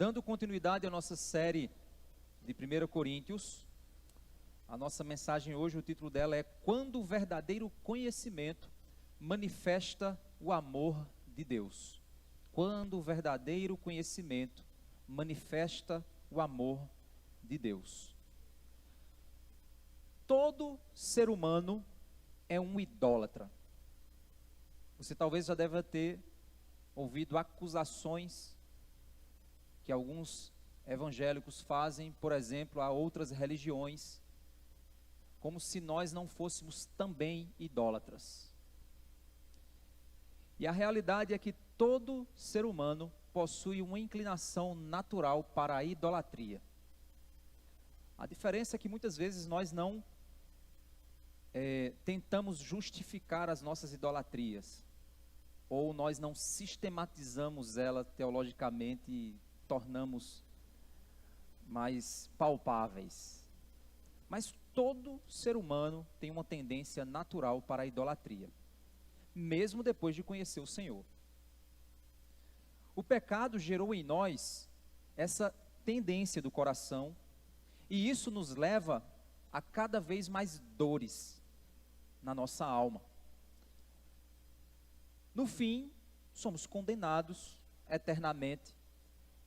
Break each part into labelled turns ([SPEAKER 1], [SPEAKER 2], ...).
[SPEAKER 1] Dando continuidade à nossa série de 1 Coríntios, a nossa mensagem hoje, o título dela é Quando o verdadeiro conhecimento manifesta o amor de Deus. Quando o verdadeiro conhecimento manifesta o amor de Deus. Todo ser humano é um idólatra. Você talvez já deva ter ouvido acusações que alguns evangélicos fazem, por exemplo, a outras religiões, como se nós não fôssemos também idólatras. E a realidade é que todo ser humano possui uma inclinação natural para a idolatria. A diferença é que muitas vezes nós não tentamos justificar as nossas idolatrias, ou nós não sistematizamos ela teologicamente e tornamos mais palpáveis. Mas todo ser humano tem uma tendência natural para a idolatria, mesmo depois de conhecer o Senhor. O pecado gerou em nós essa tendência do coração, e isso nos leva a cada vez mais dores na nossa alma. No fim, somos condenados eternamente,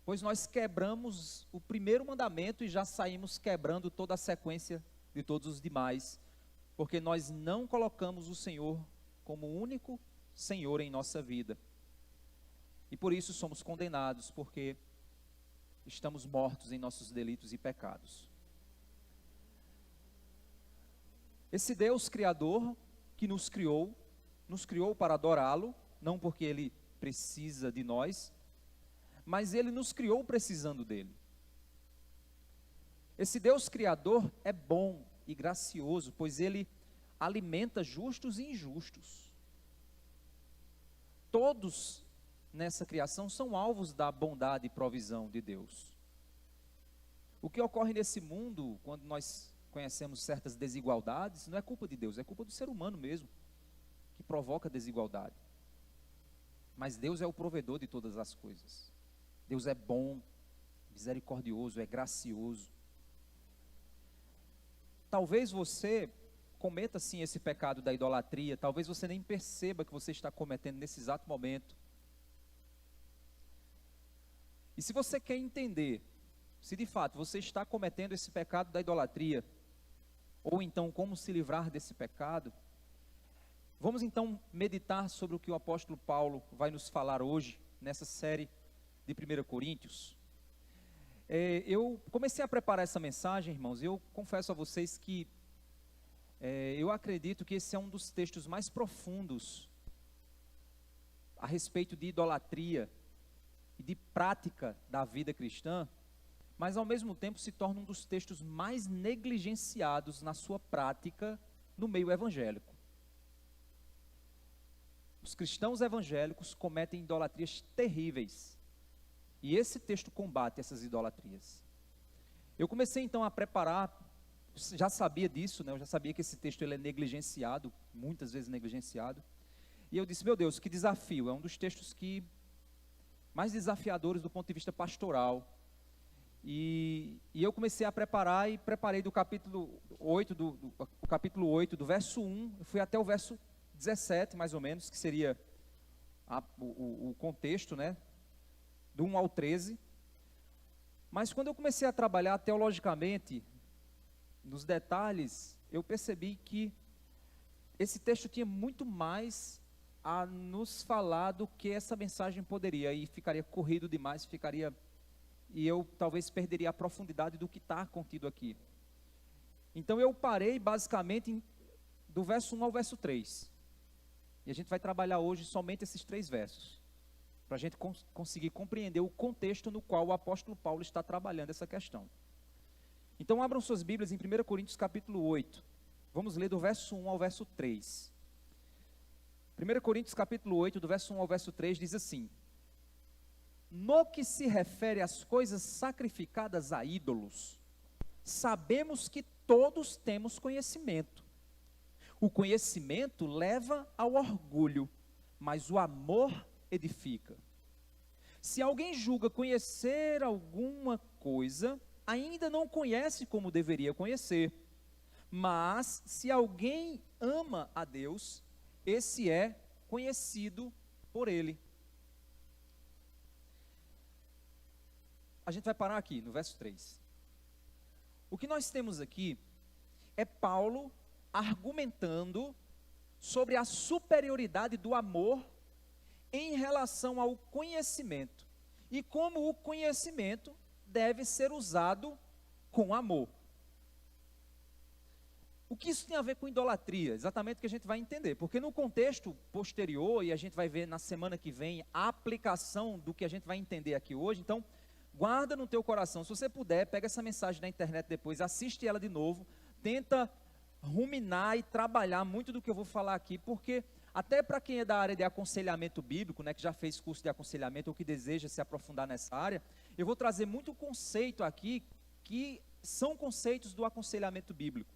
[SPEAKER 1] pois nós quebramos o primeiro mandamento e já saímos quebrando toda a sequência de todos os demais, porque nós não colocamos o Senhor como o único Senhor em nossa vida. E por isso somos condenados, porque estamos mortos em nossos delitos e pecados. Esse Deus Criador que nos criou para adorá-lo, não porque Ele precisa de nós, mas Ele nos criou precisando dEle. Esse Deus Criador é bom e gracioso, pois Ele alimenta justos e injustos. Todos nessa criação são alvos da bondade e provisão de Deus. O que ocorre nesse mundo, quando nós conhecemos certas desigualdades, não é culpa de Deus, é culpa do ser humano mesmo, que provoca desigualdade. Mas Deus é o provedor de todas as coisas. Deus é bom, misericordioso, é gracioso. Talvez você cometa sim esse pecado da idolatria, talvez você nem perceba que você está cometendo nesse exato momento. E se você quer entender se de fato você está cometendo esse pecado da idolatria, ou então como se livrar desse pecado, vamos então meditar sobre o que o apóstolo Paulo vai nos falar hoje, nessa série de 1 Coríntios. Eu comecei a preparar essa mensagem, irmãos, e eu confesso a vocês que eu acredito que esse é um dos textos mais profundos a respeito de idolatria e de prática da vida cristã, mas ao mesmo tempo se torna um dos textos mais negligenciados na sua prática no meio evangélico. Os cristãos evangélicos cometem idolatrias terríveis, e esse texto combate essas idolatrias. Eu comecei então a preparar, já sabia disso, né? Eu já sabia que esse texto ele é negligenciado, muitas vezes negligenciado, e eu disse, meu Deus, que desafio, é um dos textos mais desafiadores do ponto de vista pastoral. E eu comecei a preparar e preparei do capítulo 8, do verso 1, eu fui até o verso 17 mais ou menos, que seria o contexto, né, do 1 ao 13, mas quando eu comecei a trabalhar teologicamente, nos detalhes, eu percebi que esse texto tinha muito mais a nos falar do que essa mensagem poderia, e ficaria corrido demais, e eu talvez perderia a profundidade do que está contido aqui. Então eu parei basicamente do verso 1 ao verso 3, e a gente vai trabalhar hoje somente esses 3 versos, para a gente conseguir compreender o contexto no qual o apóstolo Paulo está trabalhando essa questão. Então abram suas Bíblias em 1 Coríntios capítulo 8, vamos ler do verso 1 ao verso 3. 1 Coríntios capítulo 8, do verso 1 ao verso 3, diz assim: No que se refere às coisas sacrificadas a ídolos, sabemos que todos temos conhecimento. O conhecimento leva ao orgulho, mas o amor edifica. Se alguém julga conhecer alguma coisa, ainda não conhece como deveria conhecer. Mas, se alguém ama a Deus, esse é conhecido por Ele. A gente vai parar aqui, no verso 3. O que nós temos aqui é Paulo argumentando sobre a superioridade do amor em relação ao conhecimento e como o conhecimento deve ser usado com amor. O que isso tem a ver com idolatria? Exatamente o que a gente vai entender, porque no contexto posterior, e a gente vai ver na semana que vem a aplicação do que a gente vai entender aqui hoje, então guarda no teu coração, se você puder, pega essa mensagem na internet depois, assiste ela de novo, tenta ruminar e trabalhar muito do que eu vou falar aqui, porque até para quem é da área de aconselhamento bíblico, né, que já fez curso de aconselhamento ou que deseja se aprofundar nessa área, eu vou trazer muito conceito aqui, que são conceitos do aconselhamento bíblico,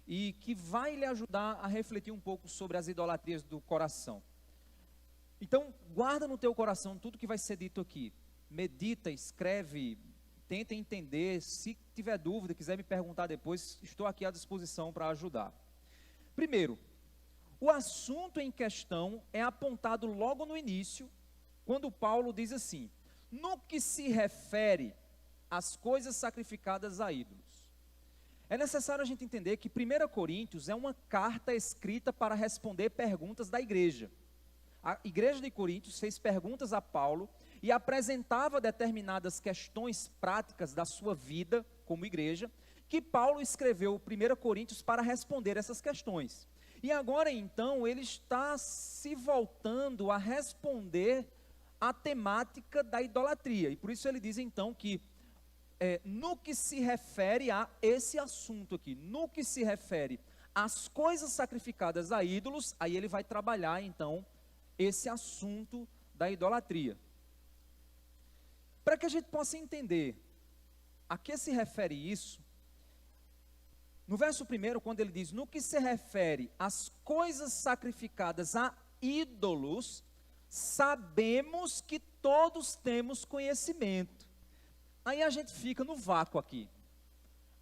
[SPEAKER 1] e que vai lhe ajudar a refletir um pouco sobre as idolatrias do coração. Então, guarda no teu coração tudo que vai ser dito aqui, medita, escreve, tenta entender, se tiver dúvida, quiser me perguntar depois, estou aqui à disposição para ajudar. Primeiro, o assunto em questão é apontado logo no início, quando Paulo diz assim: no que se refere às coisas sacrificadas a ídolos. É necessário a gente entender que 1 Coríntios é uma carta escrita para responder perguntas da igreja. A igreja de Coríntios fez perguntas a Paulo e apresentava determinadas questões práticas da sua vida como igreja, que Paulo escreveu 1 Coríntios para responder essas questões. E agora então ele está se voltando a responder a temática da idolatria. E por isso ele diz então que no que se refere a esse assunto aqui, no que se refere às coisas sacrificadas a ídolos, aí ele vai trabalhar então esse assunto da idolatria. Para que a gente possa entender a que se refere isso, no verso 1, quando ele diz, no que se refere às coisas sacrificadas a ídolos, sabemos que todos temos conhecimento. Aí a gente fica no vácuo aqui.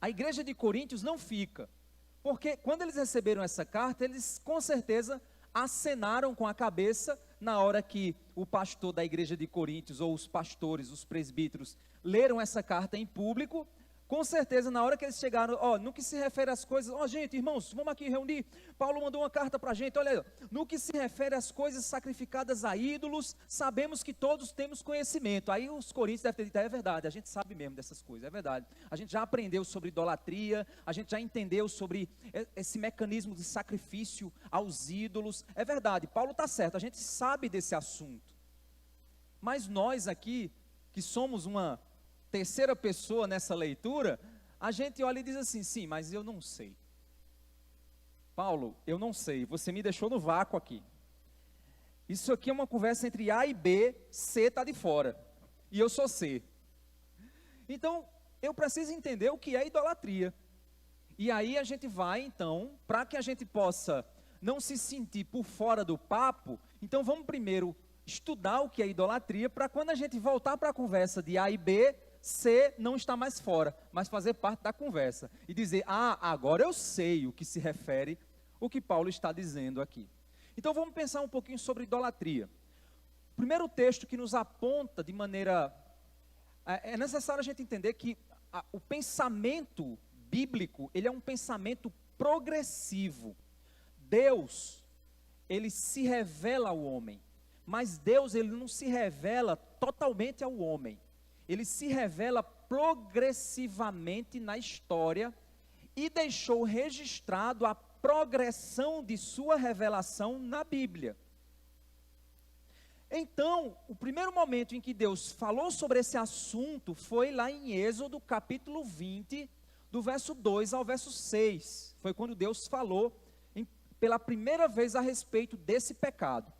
[SPEAKER 1] A igreja de Coríntios não fica, porque quando eles receberam essa carta, eles com certeza acenaram com a cabeça na hora que o pastor da igreja de Coríntios, ou os pastores, os presbíteros, leram essa carta em público. Com certeza, na hora que eles chegaram, no que se refere às coisas, gente, irmãos, vamos aqui reunir, Paulo mandou uma carta para a gente, olha, no que se refere às coisas sacrificadas a ídolos, sabemos que todos temos conhecimento. Aí os coríntios devem ter dito, é verdade, a gente sabe mesmo dessas coisas, é verdade, a gente já aprendeu sobre idolatria, a gente já entendeu sobre esse mecanismo de sacrifício aos ídolos, é verdade, Paulo está certo, a gente sabe desse assunto, mas nós aqui, que somos uma terceira pessoa nessa leitura, a gente olha e diz assim, sim, mas eu não sei. Paulo, eu não sei, você me deixou no vácuo aqui. Isso aqui é uma conversa entre A e B, C está de fora, e eu sou C. Então, eu preciso entender o que é idolatria. E aí a gente vai, então, para que a gente possa não se sentir por fora do papo, então vamos primeiro estudar o que é idolatria, para quando a gente voltar para a conversa de A e B, C não está mais fora, mas fazer parte da conversa e dizer, agora eu sei o que se refere, o que Paulo está dizendo aqui. Então vamos pensar um pouquinho sobre idolatria. O primeiro texto que nos aponta de maneira, é necessário a gente entender que o pensamento bíblico, ele é um pensamento progressivo. Deus, ele se revela ao homem, mas Deus, ele não se revela totalmente ao homem. Ele se revela progressivamente na história e deixou registrado a progressão de sua revelação na Bíblia. Então, o primeiro momento em que Deus falou sobre esse assunto foi lá em Êxodo capítulo 20, do verso 2 ao verso 6. Foi quando Deus falou pela primeira vez a respeito desse pecado.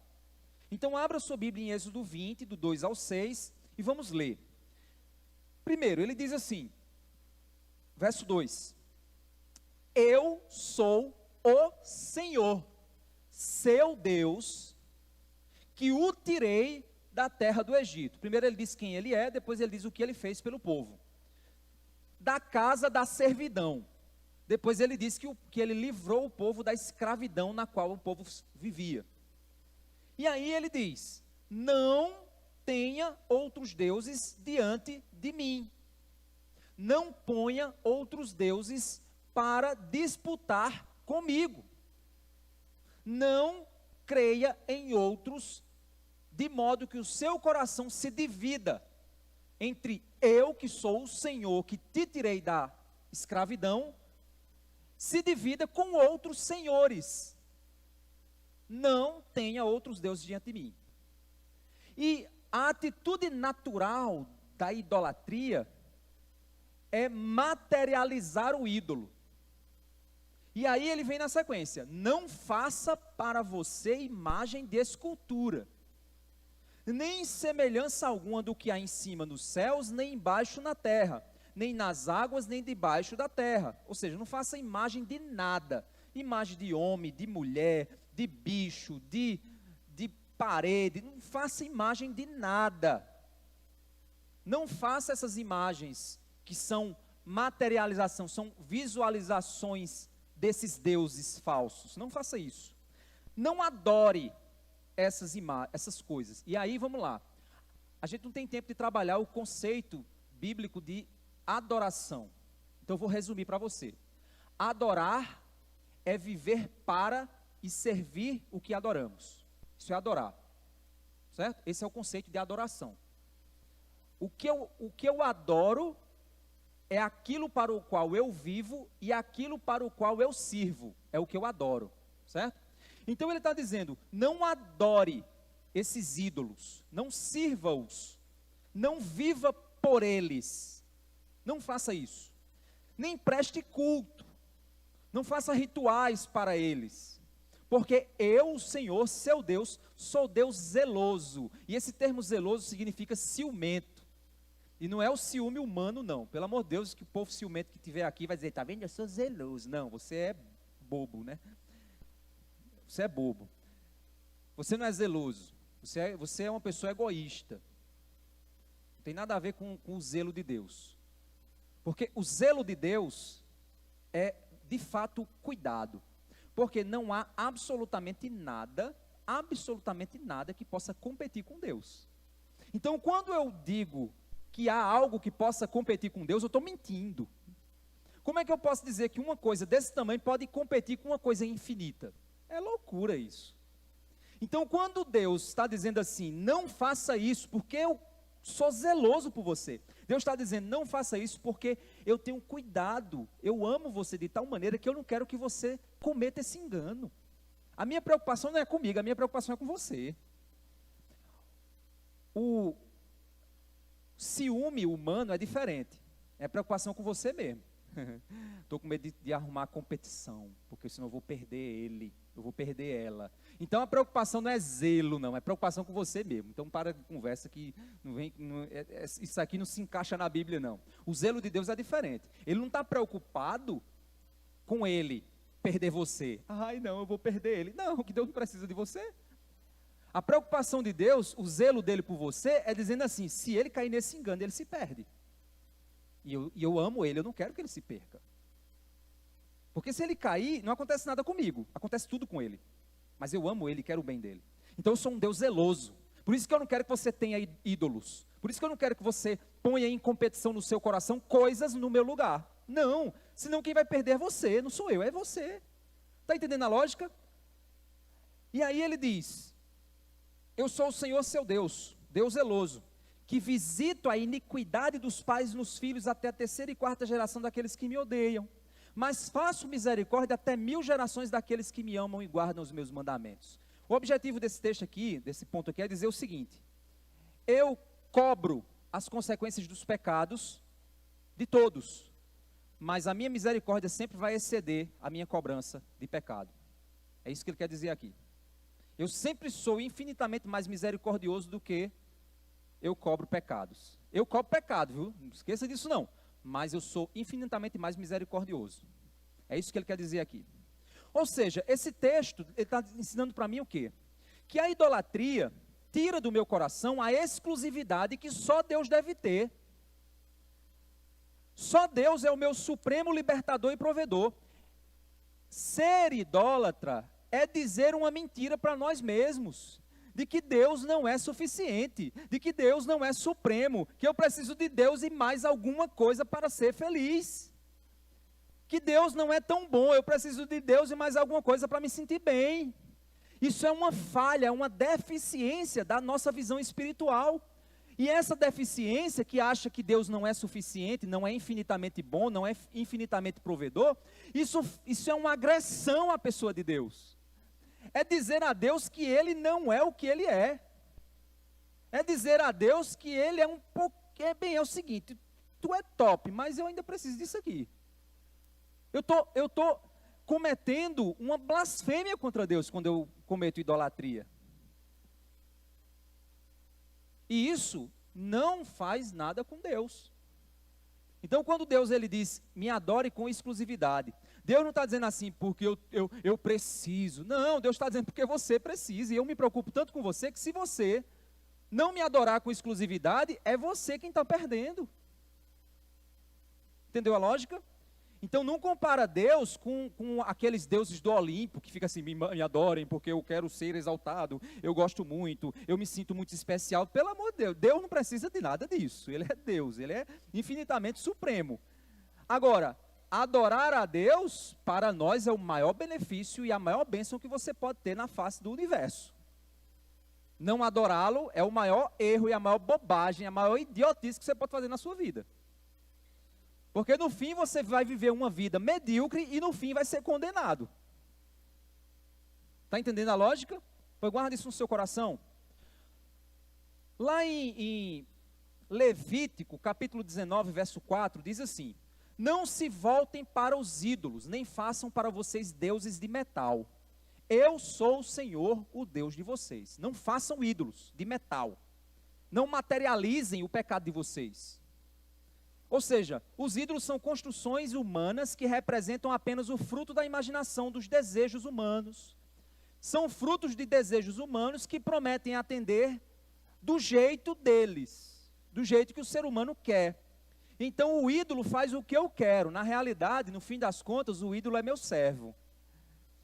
[SPEAKER 1] Então, abra sua Bíblia em Êxodo 20, do 2 ao 6, e vamos ler. Primeiro, ele diz assim, verso 2, eu sou o Senhor, seu Deus, que o tirei da terra do Egito. Primeiro ele diz quem ele é, depois ele diz o que ele fez pelo povo. Da casa da servidão. Depois ele diz que ele livrou o povo da escravidão na qual o povo vivia. E aí ele diz: não tenha outros deuses diante de mim. Não ponha outros deuses para disputar comigo. Não creia em outros, de modo que o seu coração se divida entre eu, que sou o Senhor, que te tirei da escravidão, se divida com outros senhores. Não tenha outros deuses diante de mim. E a atitude natural da idolatria é materializar o ídolo. E aí ele vem na sequência: não faça para você imagem de escultura, nem semelhança alguma do que há em cima nos céus, nem embaixo na terra, nem nas águas, nem debaixo da terra. Ou seja, não faça imagem de nada. Imagem de homem, de mulher, de bicho, de parede. Não faça imagem de nada. Não faça essas imagens que são materialização, são visualizações desses deuses falsos. Não faça isso. Não adore essas coisas. E aí, vamos lá. A gente não tem tempo de trabalhar o conceito bíblico de adoração. Então, eu vou resumir para você. Adorar é viver para e servir o que adoramos. Isso é adorar. Certo? Esse é o conceito de adoração. O que eu adoro é aquilo para o qual eu vivo e aquilo para o qual eu sirvo. É o que eu adoro. Certo? Então ele está dizendo: não adore esses ídolos, não sirva-os, não viva por eles, não faça isso, nem preste culto, não faça rituais para eles, porque eu, o Senhor, seu Deus, sou Deus zeloso. E esse termo zeloso significa ciumento, e não é o ciúme humano não, pelo amor de Deus, que o povo ciumento que estiver aqui vai dizer: está vendo, eu sou zeloso. Não, você é bobo, né? Você é bobo. Você não é zeloso. Você é uma pessoa egoísta. Não tem nada a ver com o zelo de Deus. Porque o zelo de Deus é, de fato, cuidado. Porque não há absolutamente nada que possa competir com Deus. Então, quando eu digo que há algo que possa competir com Deus, eu estou mentindo. Como é que eu posso dizer que uma coisa desse tamanho pode competir com uma coisa infinita? É loucura isso. Então, quando Deus está dizendo assim: não faça isso, porque eu sou zeloso por você. Deus está dizendo: não faça isso, porque eu tenho cuidado, eu amo você de tal maneira que eu não quero que você cometa esse engano. A minha preocupação não é comigo, a minha preocupação é com você. O ciúme humano é diferente, é preocupação com você mesmo. Estou com medo de arrumar competição, porque senão eu vou perder ele, eu vou perder ela. Então a preocupação não é zelo, não, é preocupação com você mesmo. Então para de conversa que isso aqui não se encaixa na Bíblia, não. O zelo de Deus é diferente. Ele não está preocupado com ele perder você. Ai não, eu vou perder ele. Não, que Deus não precisa de você. A preocupação de Deus, o zelo dele por você é dizendo assim: se ele cair nesse engano, ele se perde. E eu amo ele, eu não quero que ele se perca. Porque se ele cair, não acontece nada comigo, acontece tudo com ele. Mas eu amo ele e quero o bem dele. Então eu sou um Deus zeloso. Por isso que eu não quero que você tenha ídolos. Por isso que eu não quero que você ponha em competição no seu coração coisas no meu lugar. Não, senão quem vai perder é você, não sou eu, é você. Está entendendo a lógica? E aí ele diz: eu sou o Senhor seu Deus, Deus zeloso, que visito a iniquidade dos pais nos filhos até a terceira e quarta geração daqueles que me odeiam, mas faço misericórdia até 1000 gerações daqueles que me amam e guardam os meus mandamentos. O objetivo desse texto aqui, desse ponto aqui, é dizer o seguinte: eu cobro as consequências dos pecados de todos, mas a minha misericórdia sempre vai exceder a minha cobrança de pecado. É isso que ele quer dizer aqui. Eu sempre sou infinitamente mais misericordioso do que eu cobro pecados. Eu cobro pecado, viu? Não esqueça disso não. Mas eu sou infinitamente mais misericordioso. É isso que ele quer dizer aqui. Ou seja, esse texto, ele está ensinando para mim o quê? Que a idolatria tira do meu coração a exclusividade que só Deus deve ter. Só Deus é o meu supremo libertador e provedor. Ser idólatra é dizer uma mentira para nós mesmos, de que Deus não é suficiente, de que Deus não é supremo, que eu preciso de Deus e mais alguma coisa para ser feliz. Que Deus não é tão bom, eu preciso de Deus e mais alguma coisa para me sentir bem. Isso é uma falha, é uma deficiência da nossa visão espiritual. E essa deficiência que acha que Deus não é suficiente, não é infinitamente bom, não é infinitamente provedor, isso é uma agressão à pessoa de Deus. É dizer a Deus que Ele não é o que Ele é. É dizer a Deus que Ele é um pouco... é o seguinte, tu é top, mas eu ainda preciso disso aqui. Eu tô cometendo uma blasfêmia contra Deus quando eu cometo idolatria. E isso não faz nada com Deus. Então, quando Deus ele diz, me adore com exclusividade, Deus não está dizendo assim, porque eu preciso. Não, Deus está dizendo porque você precisa. E eu me preocupo tanto com você, que se você não me adorar com exclusividade, é você quem está perdendo. Entendeu a lógica? Então não compara Deus com aqueles deuses do Olimpo, que fica assim, me adorem porque eu quero ser exaltado, eu gosto muito, eu me sinto muito especial. Pelo amor de Deus, Deus não precisa de nada disso, Ele é Deus, Ele é infinitamente supremo. Agora, adorar a Deus, para nós é o maior benefício e a maior bênção que você pode ter na face do universo. Não adorá-lo é o maior erro e a maior bobagem, a maior idiotice que você pode fazer na sua vida. Porque no fim você vai viver uma vida medíocre e no fim vai ser condenado. Está entendendo a lógica? Pois guarda isso no seu coração. Lá em Levítico, capítulo 19, verso 4, diz assim: não se voltem para os ídolos, nem façam para vocês deuses de metal. Eu sou o Senhor, o Deus de vocês. Não façam ídolos de metal. Não materializem o pecado de vocês. Ou seja, os ídolos são construções humanas que representam apenas o fruto da imaginação, dos desejos humanos. São frutos de desejos humanos que prometem atender do jeito deles, do jeito que o ser humano quer. Então o ídolo faz o que eu quero. Na realidade, no fim das contas, o ídolo é meu servo.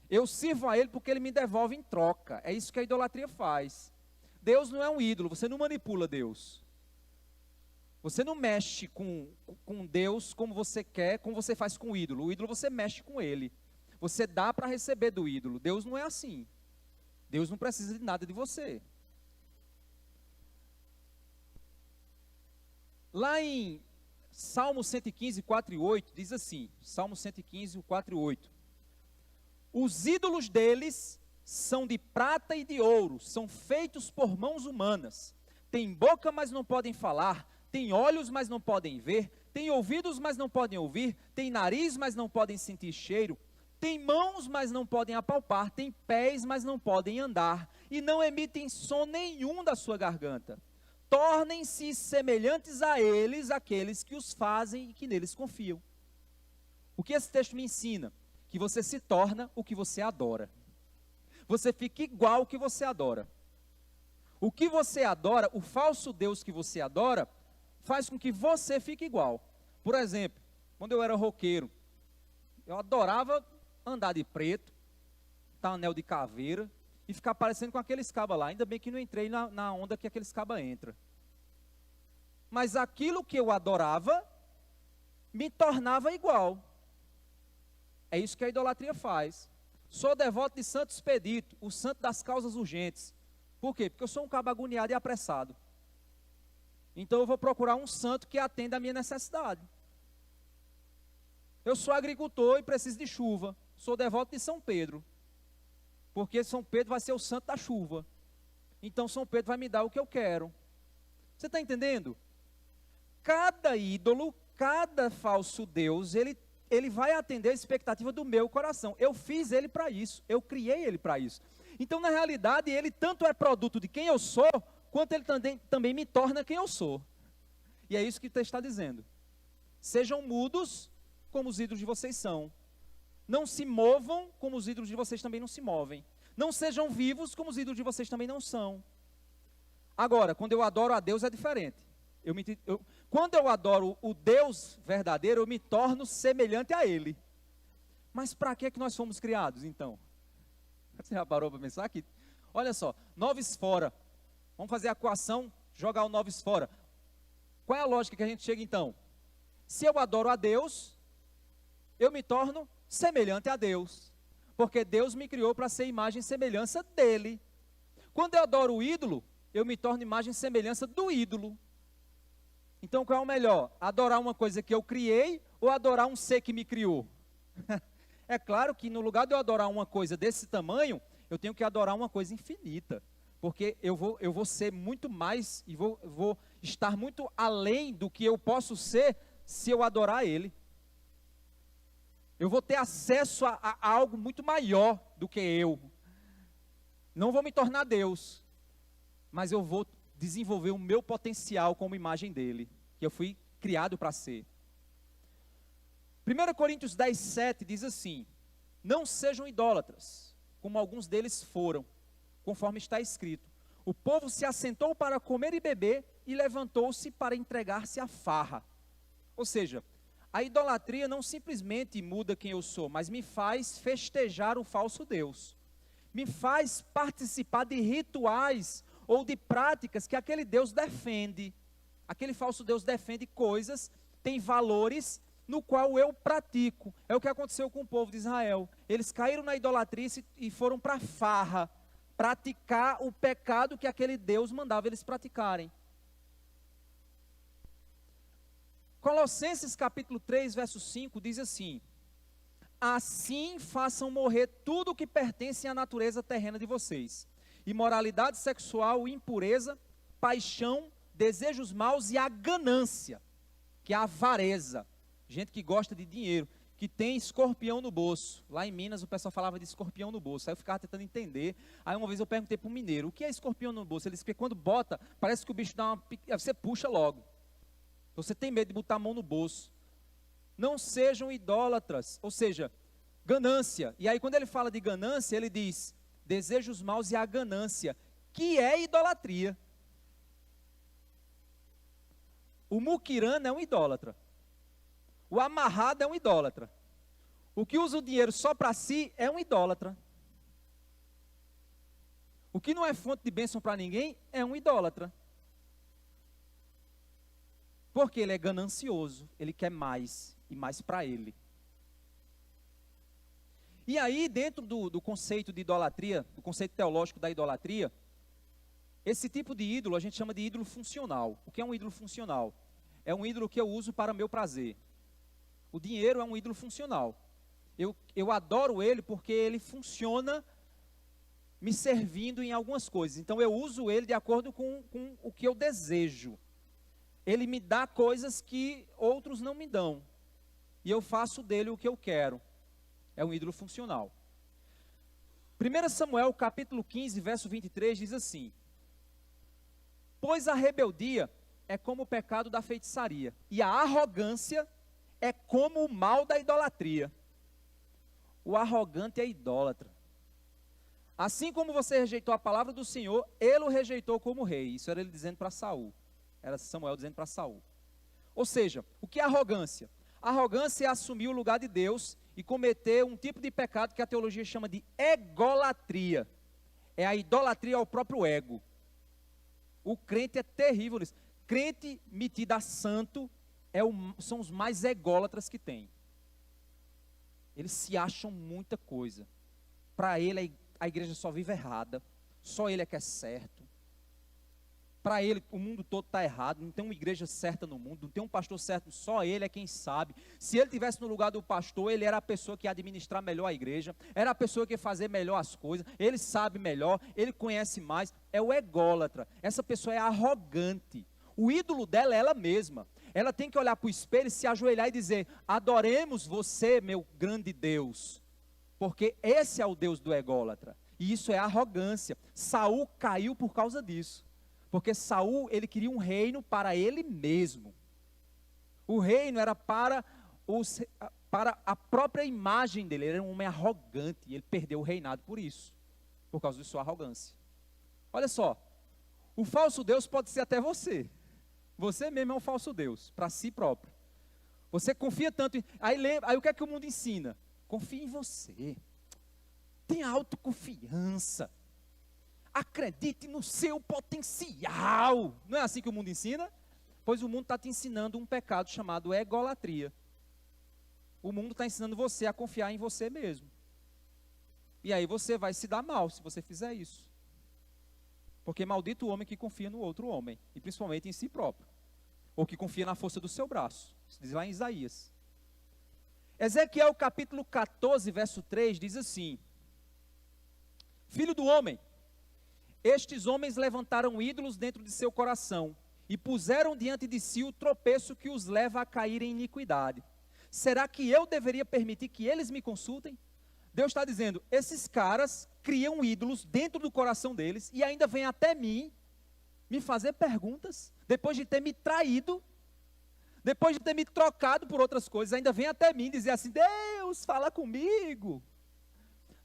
[SPEAKER 1] Eu sirvo a ele porque ele me devolve em troca. É isso que a idolatria faz. Deus não é um ídolo, você não manipula Deus. Você não mexe com Deus como você quer, como você faz com o ídolo. O ídolo você mexe com ele. Você dá para receber do ídolo. Deus não é assim. Deus não precisa de nada de você. Lá em Salmo 115, 4 e 8, diz assim, Salmo 115, 4 e 8. Os ídolos deles são de prata e de ouro, são feitos por mãos humanas. Têm boca, mas não podem falar. Têm olhos, mas não podem ver. Têm ouvidos, mas não podem ouvir. Têm nariz, mas não podem sentir cheiro. Têm mãos, mas não podem apalpar. Têm pés, mas não podem andar. E não emitem som nenhum da sua garganta. Tornem-se semelhantes a eles, aqueles que os fazem e que neles confiam. O que esse texto me ensina? Que você se torna o que você adora. Você fica igual ao que você adora. O que você adora, o falso Deus que você adora, faz com que você fique igual. Por exemplo, quando eu era roqueiro, eu adorava andar de preto, dar anel de caveira e ficar parecendo com aqueles cabas lá. Ainda bem que não entrei na onda que aqueles cabas entram. Mas aquilo que eu adorava me tornava igual. É isso que a idolatria faz. Sou devoto de Santo Expedito, o santo das causas urgentes. Por quê? Porque eu sou um cabo agoniado e apressado. Então eu vou procurar um santo que atenda a minha necessidade. Eu sou agricultor e preciso de chuva. Sou devoto de São Pedro. Porque São Pedro vai ser o santo da chuva. Então São Pedro vai me dar o que eu quero. Você está entendendo? Cada ídolo, cada falso Deus, ele vai atender a expectativa do meu coração. Eu fiz ele para isso. Eu criei ele para isso. Então na realidade ele tanto é produto de quem eu sou, quanto ele também me torna quem eu sou. E é isso que o texto está dizendo. Sejam mudos como os ídolos de vocês são. Não se movam como os ídolos de vocês também não se movem. Não sejam vivos como os ídolos de vocês também não são. Agora, quando eu adoro a Deus é diferente. Quando eu adoro o Deus verdadeiro, eu me torno semelhante a Ele. Mas para que nós fomos criados, então? Você já parou para pensar aqui? Olha só, noves fora. Vamos fazer a equação, jogar o noves fora. Qual é a lógica que a gente chega, então? Se eu adoro a Deus, eu me torno semelhante a Deus. Porque Deus me criou para ser imagem e semelhança dEle. Quando eu adoro o ídolo, eu me torno imagem e semelhança do ídolo. Então, qual é o melhor? Adorar uma coisa que eu criei ou adorar um ser que me criou? É claro que no lugar de eu adorar uma coisa desse tamanho, eu tenho que adorar uma coisa infinita. Porque eu vou ser muito mais e vou estar muito além do que eu posso ser se eu adorar Ele. Eu vou ter acesso a algo muito maior do que eu. Não vou me tornar Deus, mas eu vou desenvolver o meu potencial como imagem dele, que eu fui criado para ser. 1 Coríntios 10, 7 diz assim: não sejam idólatras, como alguns deles foram, conforme está escrito. O povo se assentou para comer e beber e levantou-se para entregar-se à farra. Ou seja, a idolatria não simplesmente muda quem eu sou, mas me faz festejar o falso Deus. Me faz participar de rituais ou de práticas que aquele Deus defende. Aquele falso Deus defende coisas, tem valores no qual eu pratico. É o que aconteceu com o povo de Israel. Eles caíram na idolatria e foram para a farra, praticar o pecado que aquele Deus mandava eles praticarem. Colossenses capítulo 3, verso 5 diz assim: assim façam morrer tudo o que pertence à natureza terrena de vocês: imoralidade sexual, impureza, paixão, desejos maus e a ganância, que é a avareza. Gente que gosta de dinheiro, que tem escorpião no bolso. Lá em Minas o pessoal falava de escorpião no bolso. Aí eu ficava tentando entender. Aí uma vez eu perguntei para um mineiro: o que é escorpião no bolso? Ele disse que quando bota, parece que o bicho dá uma... você puxa logo. Você tem medo de botar a mão no bolso. Não sejam idólatras, ou seja, ganância. E aí quando ele fala de ganância, ele diz desejos maus e a ganância, que é idolatria. O muquirana é um idólatra. O amarrado é um idólatra. O que usa o dinheiro só para si é um idólatra. O que não é fonte de bênção para ninguém é um idólatra. Porque ele é ganancioso, ele quer mais e mais para ele. E aí, dentro do conceito de idolatria, do conceito teológico da idolatria, esse tipo de ídolo a gente chama de ídolo funcional. O que é um ídolo funcional? É um ídolo que eu uso para meu prazer. O dinheiro é um ídolo funcional. Eu adoro ele porque ele funciona me servindo em algumas coisas. Então eu uso ele de acordo com o que eu desejo. Ele me dá coisas que outros não me dão. E eu faço dele o que eu quero. É um ídolo funcional. 1 Samuel capítulo 15, verso 23 diz assim: pois a rebeldia é como o pecado da feitiçaria, e a arrogância é como o mal da idolatria. O arrogante é idólatra. Assim como você rejeitou a palavra do Senhor, ele o rejeitou como rei. Isso era ele dizendo para Saul. Era Samuel dizendo para Saul. Ou seja, o que é arrogância? Arrogância é assumir o lugar de Deus e cometer um tipo de pecado que a teologia chama de egolatria. É a idolatria ao próprio ego. O crente é terrível nisso. Crente metido a santo são os mais ególatras que tem. Eles se acham muita coisa. Para ele a igreja só vive errada. Só ele é que é certo. Para ele, o mundo todo está errado, não tem uma igreja certa no mundo, não tem um pastor certo, só ele é quem sabe. Se ele estivesse no lugar do pastor, ele era a pessoa que ia administrar melhor a igreja, era a pessoa que ia fazer melhor as coisas, ele sabe melhor, ele conhece mais, é o ególatra. Essa pessoa é arrogante. O ídolo dela é ela mesma. Ela tem que olhar para o espelho, se ajoelhar e dizer: adoremos você, meu grande Deus, porque esse é o Deus do ególatra. E isso é arrogância. Saul caiu por causa disso. Porque Saul, ele queria um reino para ele mesmo. O reino era para a própria imagem dele. Ele era um homem arrogante. E ele perdeu o reinado por isso. Por causa de sua arrogância. Olha só. O falso Deus pode ser até você. Você mesmo é um falso Deus, para si próprio. Você confia tanto em... Aí o que é que o mundo ensina? Confie em você. Tenha autoconfiança. Acredite no seu potencial. Não é assim que o mundo ensina? Pois o mundo está te ensinando um pecado chamado egolatria. O mundo está ensinando você a confiar em você mesmo. E aí você vai se dar mal se você fizer isso. Porque maldito o homem que confia no outro homem, e principalmente em si próprio. Ou que confia na força do seu braço. Isso diz lá em Isaías. Ezequiel capítulo 14, verso 3, diz assim: Filho do homem, estes homens levantaram ídolos dentro de seu coração, e puseram diante de si o tropeço que os leva a cair em iniquidade. Será que eu deveria permitir que eles me consultem? Deus está dizendo, esses caras criam ídolos dentro do coração deles, e ainda vêm até mim, me fazer perguntas, depois de ter me traído, depois de ter me trocado por outras coisas, ainda vem até mim dizer assim, Deus, fala comigo,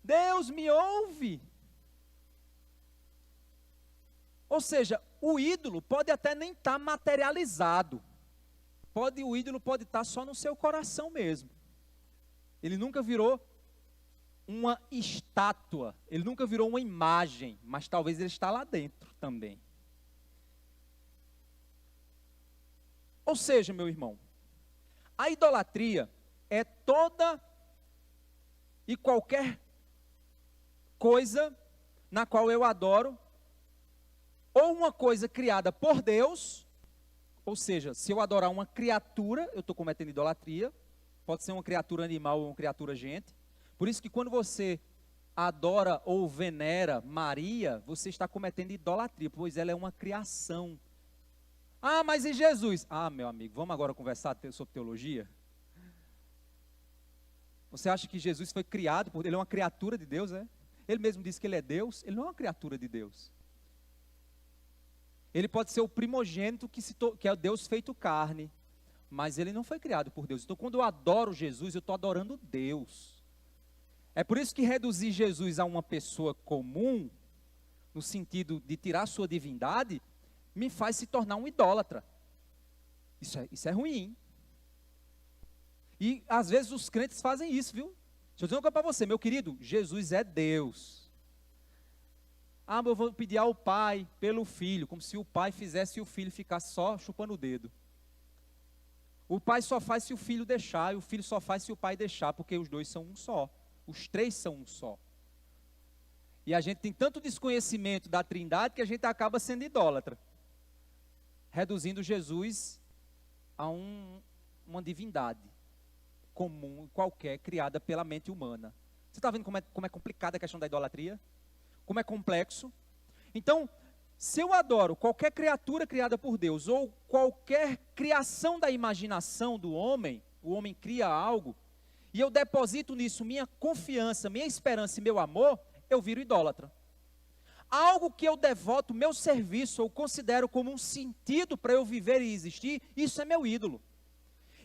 [SPEAKER 1] Deus me ouve. Ou seja, o ídolo pode até nem estar materializado, o ídolo pode estar só no seu coração mesmo, ele nunca virou uma estátua, ele nunca virou uma imagem, mas talvez ele está lá dentro também. Ou seja, meu irmão, a idolatria é toda e qualquer coisa na qual eu adoro, ou uma coisa criada por Deus, ou seja, se eu adorar uma criatura, eu estou cometendo idolatria, pode ser uma criatura animal ou uma criatura gente. Por isso que quando você adora ou venera Maria, você está cometendo idolatria, pois ela é uma criação. Ah, mas e Jesus? Ah, meu amigo, vamos agora conversar sobre teologia? Você acha que Jesus foi criado por Deus? Ele é uma criatura de Deus, é? Ele mesmo disse que ele é Deus, ele não é uma criatura de Deus. Ele pode ser o primogênito que é Deus feito carne, mas ele não foi criado por Deus. Então quando eu adoro Jesus, eu estou adorando Deus. É por isso que reduzir Jesus a uma pessoa comum, no sentido de tirar sua divindade, me faz se tornar um idólatra. Isso é ruim. E às vezes os crentes fazem isso, viu? Deixa eu dizer uma coisa para você, meu querido, Jesus é Deus. Ah, mas eu vou pedir ao pai pelo filho, como se o pai fizesse e o filho ficasse só chupando o dedo. O pai só faz se o filho deixar, e o filho só faz se o pai deixar, porque os dois são um só. Os três são um só. E a gente tem tanto desconhecimento da Trindade que a gente acaba sendo idólatra, reduzindo Jesus a uma divindade comum, qualquer, criada pela mente humana. Você está vendo como é complicada a questão da idolatria? Como é complexo? Então, se eu adoro qualquer criatura criada por Deus, ou qualquer criação da imaginação do homem, o homem cria algo, e eu deposito nisso minha confiança, minha esperança e meu amor, eu viro idólatra. Algo que eu devoto meu serviço, ou considero como um sentido para eu viver e existir, isso é meu ídolo.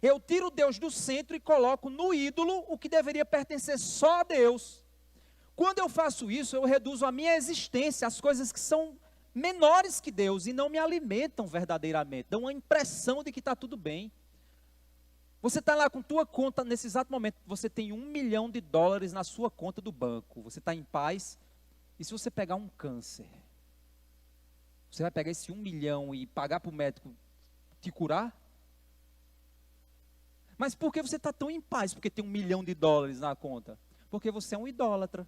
[SPEAKER 1] Eu tiro Deus do centro e coloco no ídolo o que deveria pertencer só a Deus. Quando eu faço isso, eu reduzo a minha existência, as coisas que são menores que Deus e não me alimentam verdadeiramente, dão uma impressão de que está tudo bem. Você está lá com tua conta, nesse exato momento, você tem $1 milhão na sua conta do banco, você está em paz, e se você pegar um câncer, você vai pegar esse 1 milhão e pagar para o médico te curar? Mas por que você está tão em paz, porque tem $1 milhão na conta? Porque você é um idólatra.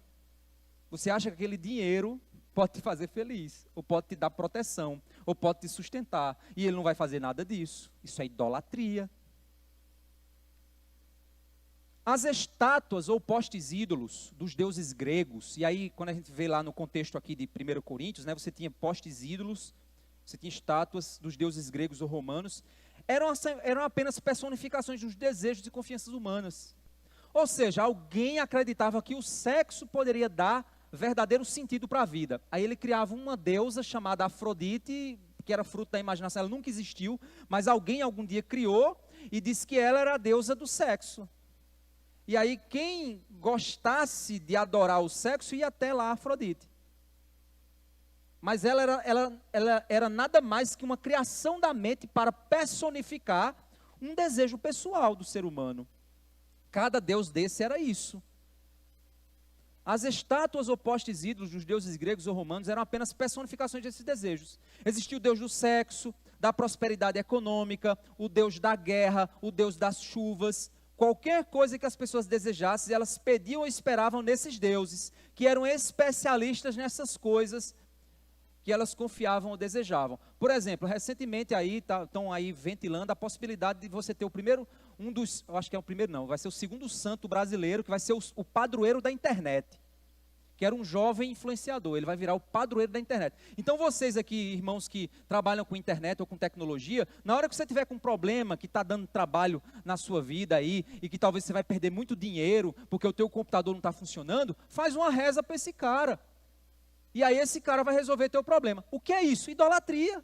[SPEAKER 1] Você acha que aquele dinheiro pode te fazer feliz, ou pode te dar proteção, ou pode te sustentar, e ele não vai fazer nada disso. Isso é idolatria. As estátuas ou postes ídolos dos deuses gregos, e aí quando a gente vê lá no contexto aqui de 1 Coríntios, você tinha postes ídolos, você tinha estátuas dos deuses gregos ou romanos, eram apenas personificações dos desejos e confianças humanas. Ou seja, alguém acreditava que o sexo poderia dar verdadeiro sentido para a vida. Aí ele criava uma deusa chamada Afrodite, que era fruto da imaginação, ela nunca existiu, mas alguém algum dia criou e disse que ela era a deusa do sexo. E aí quem gostasse de adorar o sexo ia até lá Afrodite. mas ela era nada mais que uma criação da mente para personificar um desejo pessoal do ser humano. Cada deus desse era isso. As estátuas ou postes ídolos dos deuses gregos ou romanos eram apenas personificações desses desejos. Existia o deus do sexo, da prosperidade econômica, o deus da guerra, o deus das chuvas. Qualquer coisa que as pessoas desejassem, elas pediam ou esperavam nesses deuses, que eram especialistas nessas coisas que elas confiavam ou desejavam. Por exemplo, recentemente estão aí ventilando a possibilidade de você ter o primeiro, eu acho que é o primeiro não, vai ser o segundo santo brasileiro, que vai ser o padroeiro da internet, que era um jovem influenciador, ele vai virar o padroeiro da internet. Então vocês aqui, irmãos que trabalham com internet ou com tecnologia, na hora que você tiver com um problema que está dando trabalho na sua vida aí, e que talvez você vai perder muito dinheiro, porque o teu computador não está funcionando, faz uma reza para esse cara. E aí esse cara vai resolver teu problema. O que é isso? Idolatria.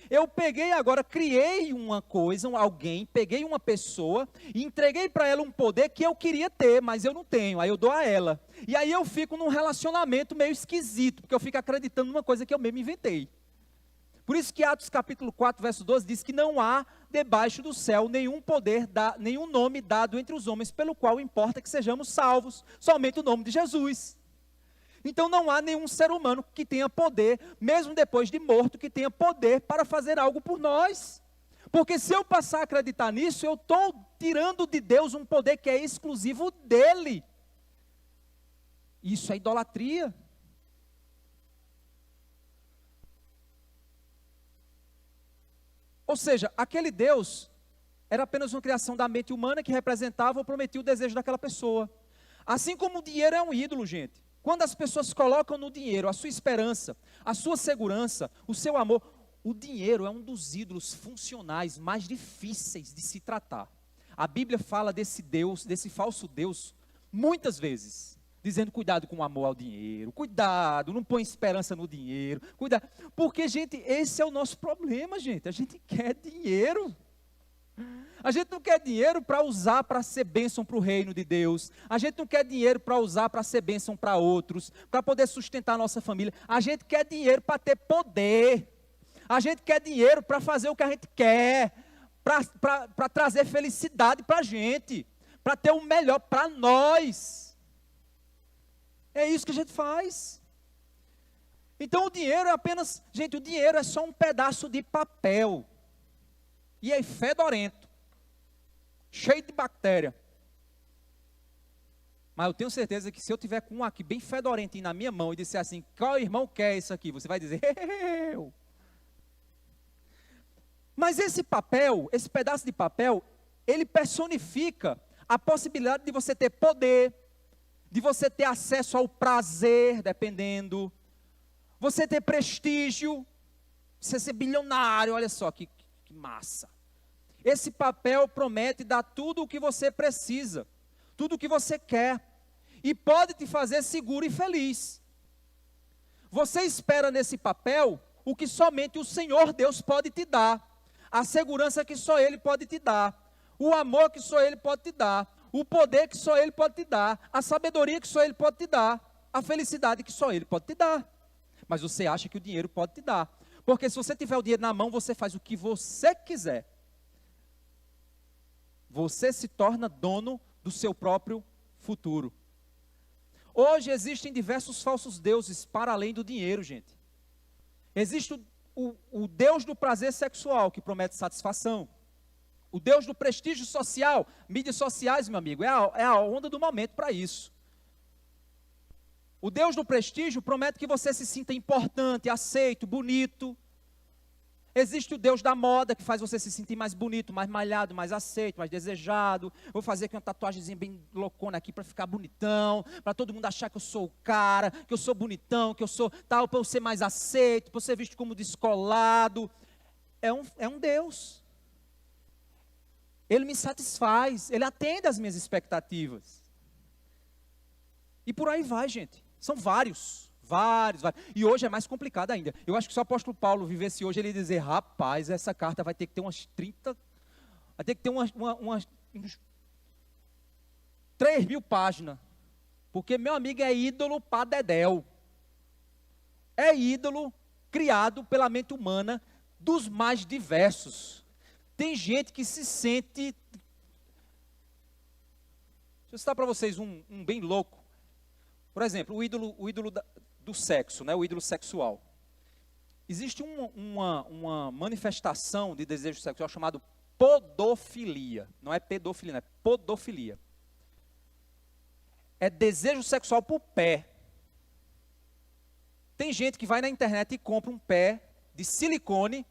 [SPEAKER 1] Eu peguei agora, criei uma coisa, peguei uma pessoa e entreguei para ela um poder que eu queria ter, mas eu não tenho, aí eu dou a ela. E aí eu fico num relacionamento meio esquisito, porque eu fico acreditando numa coisa que eu mesmo inventei. Por isso que Atos capítulo 4, verso 12 diz que não há debaixo do céu nenhum poder, nenhum nome dado entre os homens, pelo qual importa que sejamos salvos, somente o nome de Jesus. Então não há nenhum ser humano que tenha poder, mesmo depois de morto, que tenha poder para fazer algo por nós. Porque se eu passar a acreditar nisso, eu estou tirando de Deus um poder que é exclusivo dele. Isso é idolatria. Ou seja, aquele Deus era apenas uma criação da mente humana que representava ou prometia o desejo daquela pessoa. Assim como o dinheiro é um ídolo, gente. Quando as pessoas colocam no dinheiro a sua esperança, a sua segurança, o seu amor, o dinheiro é um dos ídolos funcionais mais difíceis de se tratar. A Bíblia fala desse Deus, desse falso Deus, muitas vezes, dizendo cuidado com o amor ao dinheiro, cuidado, não põe esperança no dinheiro, cuidado. Porque, gente, esse é o nosso problema, gente, a gente quer dinheiro. A gente não quer dinheiro para usar para ser bênção para o reino de Deus. A gente não quer dinheiro para usar para ser bênção para outros, para poder sustentar a nossa família. A gente quer dinheiro para ter poder. A gente quer dinheiro para fazer o que a gente quer, para trazer felicidade para a gente, para ter o melhor para nós. É isso que a gente faz. Então o dinheiro é apenas, gente, o dinheiro é só um pedaço de papel. E é fedorento, cheio de bactéria. Mas eu tenho certeza que se eu tiver com um aqui bem fedorentinho na minha mão e disser assim, qual irmão quer isso aqui? Você vai dizer, eu. Mas esse papel, esse pedaço de papel, ele personifica a possibilidade de você ter poder, de você ter acesso ao prazer, dependendo, você ter prestígio, você ser bilionário, olha só que massa. Esse papel promete dar tudo o que você precisa, tudo o que você quer, e pode te fazer seguro e feliz. Você espera nesse papel o que somente o Senhor Deus pode te dar, a segurança que só Ele pode te dar, o amor que só Ele pode te dar, o poder que só Ele pode te dar, a sabedoria que só Ele pode te dar, a felicidade que só Ele pode te dar. Mas você acha que o dinheiro pode te dar. Porque se você tiver o dinheiro na mão, você faz o que você quiser. Você se torna dono do seu próprio futuro. Hoje existem diversos falsos deuses para além do dinheiro, gente. Existe o Deus do prazer sexual, que promete satisfação. O Deus do prestígio social, mídias sociais, meu amigo, é a onda do momento para isso. O Deus do prestígio promete que você se sinta importante, aceito, bonito. Existe o Deus da moda, que faz você se sentir mais bonito, mais malhado, mais aceito, mais desejado. Vou fazer aqui uma tatuagemzinha bem loucona aqui para ficar bonitão, para todo mundo achar que eu sou o cara, que eu sou bonitão, que eu sou tal, para eu ser mais aceito, para eu ser visto como descolado. É um Deus. Ele me satisfaz, ele atende às minhas expectativas. E por aí vai, gente. São vários. E hoje é mais complicado ainda. Eu acho que se o apóstolo Paulo vivesse hoje, ele ia dizer, rapaz, essa carta vai ter que ter umas 30, vai ter que ter uns 3.000 páginas. Porque meu amigo é ídolo para dedéu. é ídolo criado pela mente humana dos mais diversos. Tem gente que se sente... Deixa eu citar para vocês um bem louco. Por exemplo, o ídolo do sexo, né? O ídolo sexual. Existe uma manifestação de desejo sexual chamado podofilia. Não é pedofilia, não é podofilia. É desejo sexual por pé. Tem gente que vai na internet e compra um pé de silicone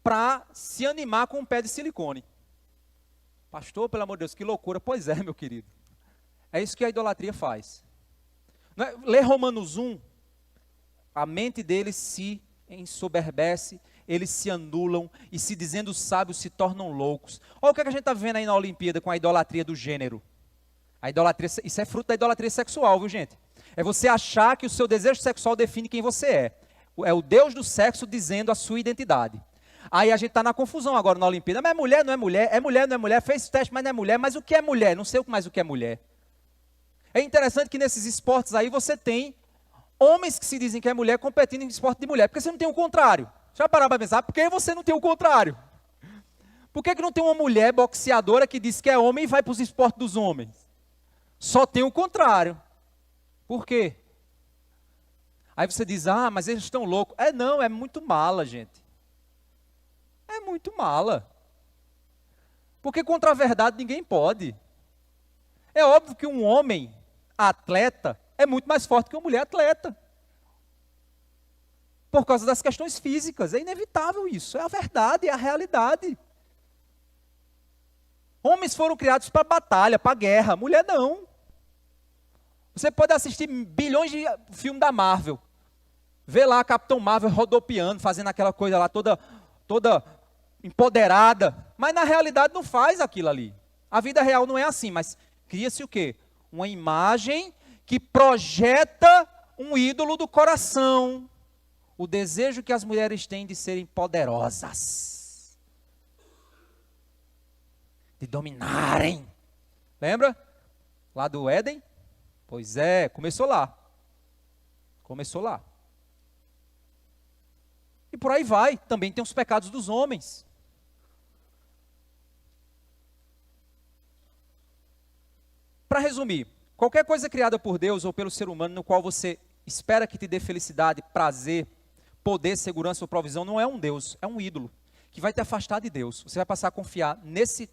[SPEAKER 1] para se animar com um pé de silicone. Pastor, pelo amor de Deus, que loucura. Pois é, meu querido. É isso que a idolatria faz. Lê Romanos 1, a mente deles se ensoberbece, eles se anulam e, se dizendo sábios, se tornam loucos. Olha o que a gente está vendo aí na Olimpíada com a idolatria do gênero. A idolatria, isso é fruto da idolatria sexual, viu, gente? É você achar que o seu desejo sexual define quem você é. É o Deus do sexo dizendo a sua identidade. Aí a gente está na confusão agora na Olimpíada. Mas é mulher, não é mulher? É mulher, não é mulher? Fez teste, mas não é mulher. Mas o que é mulher? Não sei mais o que é mulher. É interessante que nesses esportes aí você tem homens que se dizem que é mulher competindo em esporte de mulher. Porque você não tem o contrário. Já pararam para pensar? Por que você não tem o contrário? Por que não tem uma mulher boxeadora que diz que é homem e vai para os esportes dos homens? Só tem o contrário. Por quê? Aí você diz, mas eles estão loucos. Não, é muito mala, gente. É muito mala. Porque contra a verdade ninguém pode. É óbvio que um homem atleta é muito mais forte que uma mulher atleta. Por causa das questões físicas. É inevitável isso. É a verdade, é a realidade. Homens foram criados para batalha, para guerra. Mulher não. Você pode assistir bilhões de filmes da Marvel. Vê lá a Capitão Marvel rodopiando, fazendo aquela coisa lá toda empoderada. Mas na realidade não faz aquilo ali. A vida real não é assim, mas cria-se o quê? Uma imagem que projeta um ídolo do coração. O desejo que as mulheres têm de serem poderosas. De dominarem. Lembra? Lá do Éden? Pois é, começou lá. Começou lá. E por aí vai. Também tem os pecados dos homens. Para resumir, qualquer coisa criada por Deus ou pelo ser humano no qual você espera que te dê felicidade, prazer, poder, segurança ou provisão, não é um Deus, é um ídolo, que vai te afastar de Deus. Você vai passar a confiar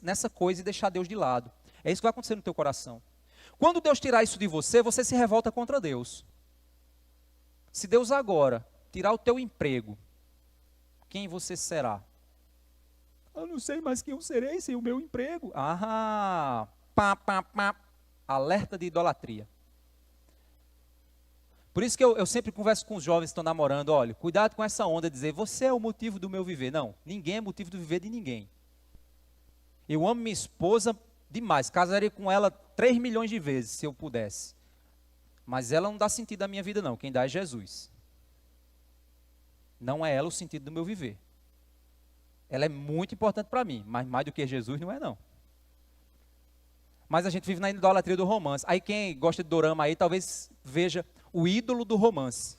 [SPEAKER 1] nessa coisa e deixar Deus de lado. É isso que vai acontecer no teu coração. Quando Deus tirar isso de você, você se revolta contra Deus. Se Deus agora tirar o teu emprego, quem você será? Eu não sei mais quem eu serei sem o meu emprego. Alerta de idolatria. Por isso que eu sempre converso com os jovens que estão namorando. Olha, cuidado com essa onda de dizer, você é o motivo do meu viver. Não, ninguém é motivo do viver de ninguém. Eu amo minha esposa demais, casaria com ela 3 milhões de vezes, se eu pudesse. Mas ela não dá sentido à minha vida não, quem dá é Jesus. Não é ela o sentido do meu viver. Ela é muito importante para mim, mas mais do que Jesus não é não. Mas a gente vive na idolatria do romance. Aí quem gosta de dorama aí, talvez veja o ídolo do romance.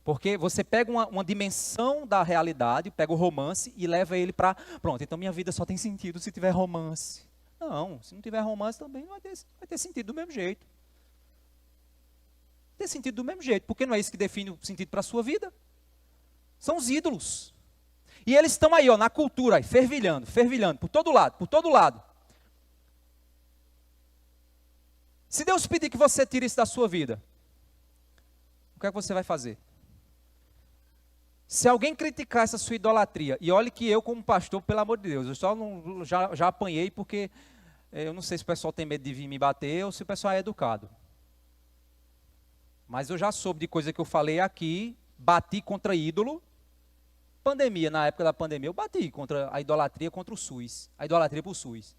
[SPEAKER 1] Porque você pega uma dimensão da realidade, pega o romance e leva ele para... Pronto, então minha vida só tem sentido se tiver romance. Não, se não tiver romance também não vai ter sentido do mesmo jeito. Vai ter sentido do mesmo jeito, porque não é isso que define o sentido para a sua vida. São os ídolos. E eles estão aí, na cultura, aí, fervilhando, por todo lado, por todo lado. Se Deus pedir que você tire isso da sua vida, o que é que você vai fazer? Se alguém criticar essa sua idolatria, e olhe que eu como pastor, pelo amor de Deus, eu só já apanhei porque eu não sei se o pessoal tem medo de vir me bater ou se o pessoal é educado. Mas eu já soube de coisa que eu falei aqui, bati contra ídolo. Pandemia, na época da pandemia, eu bati contra a idolatria, contra o SUS, a idolatria para o SUS.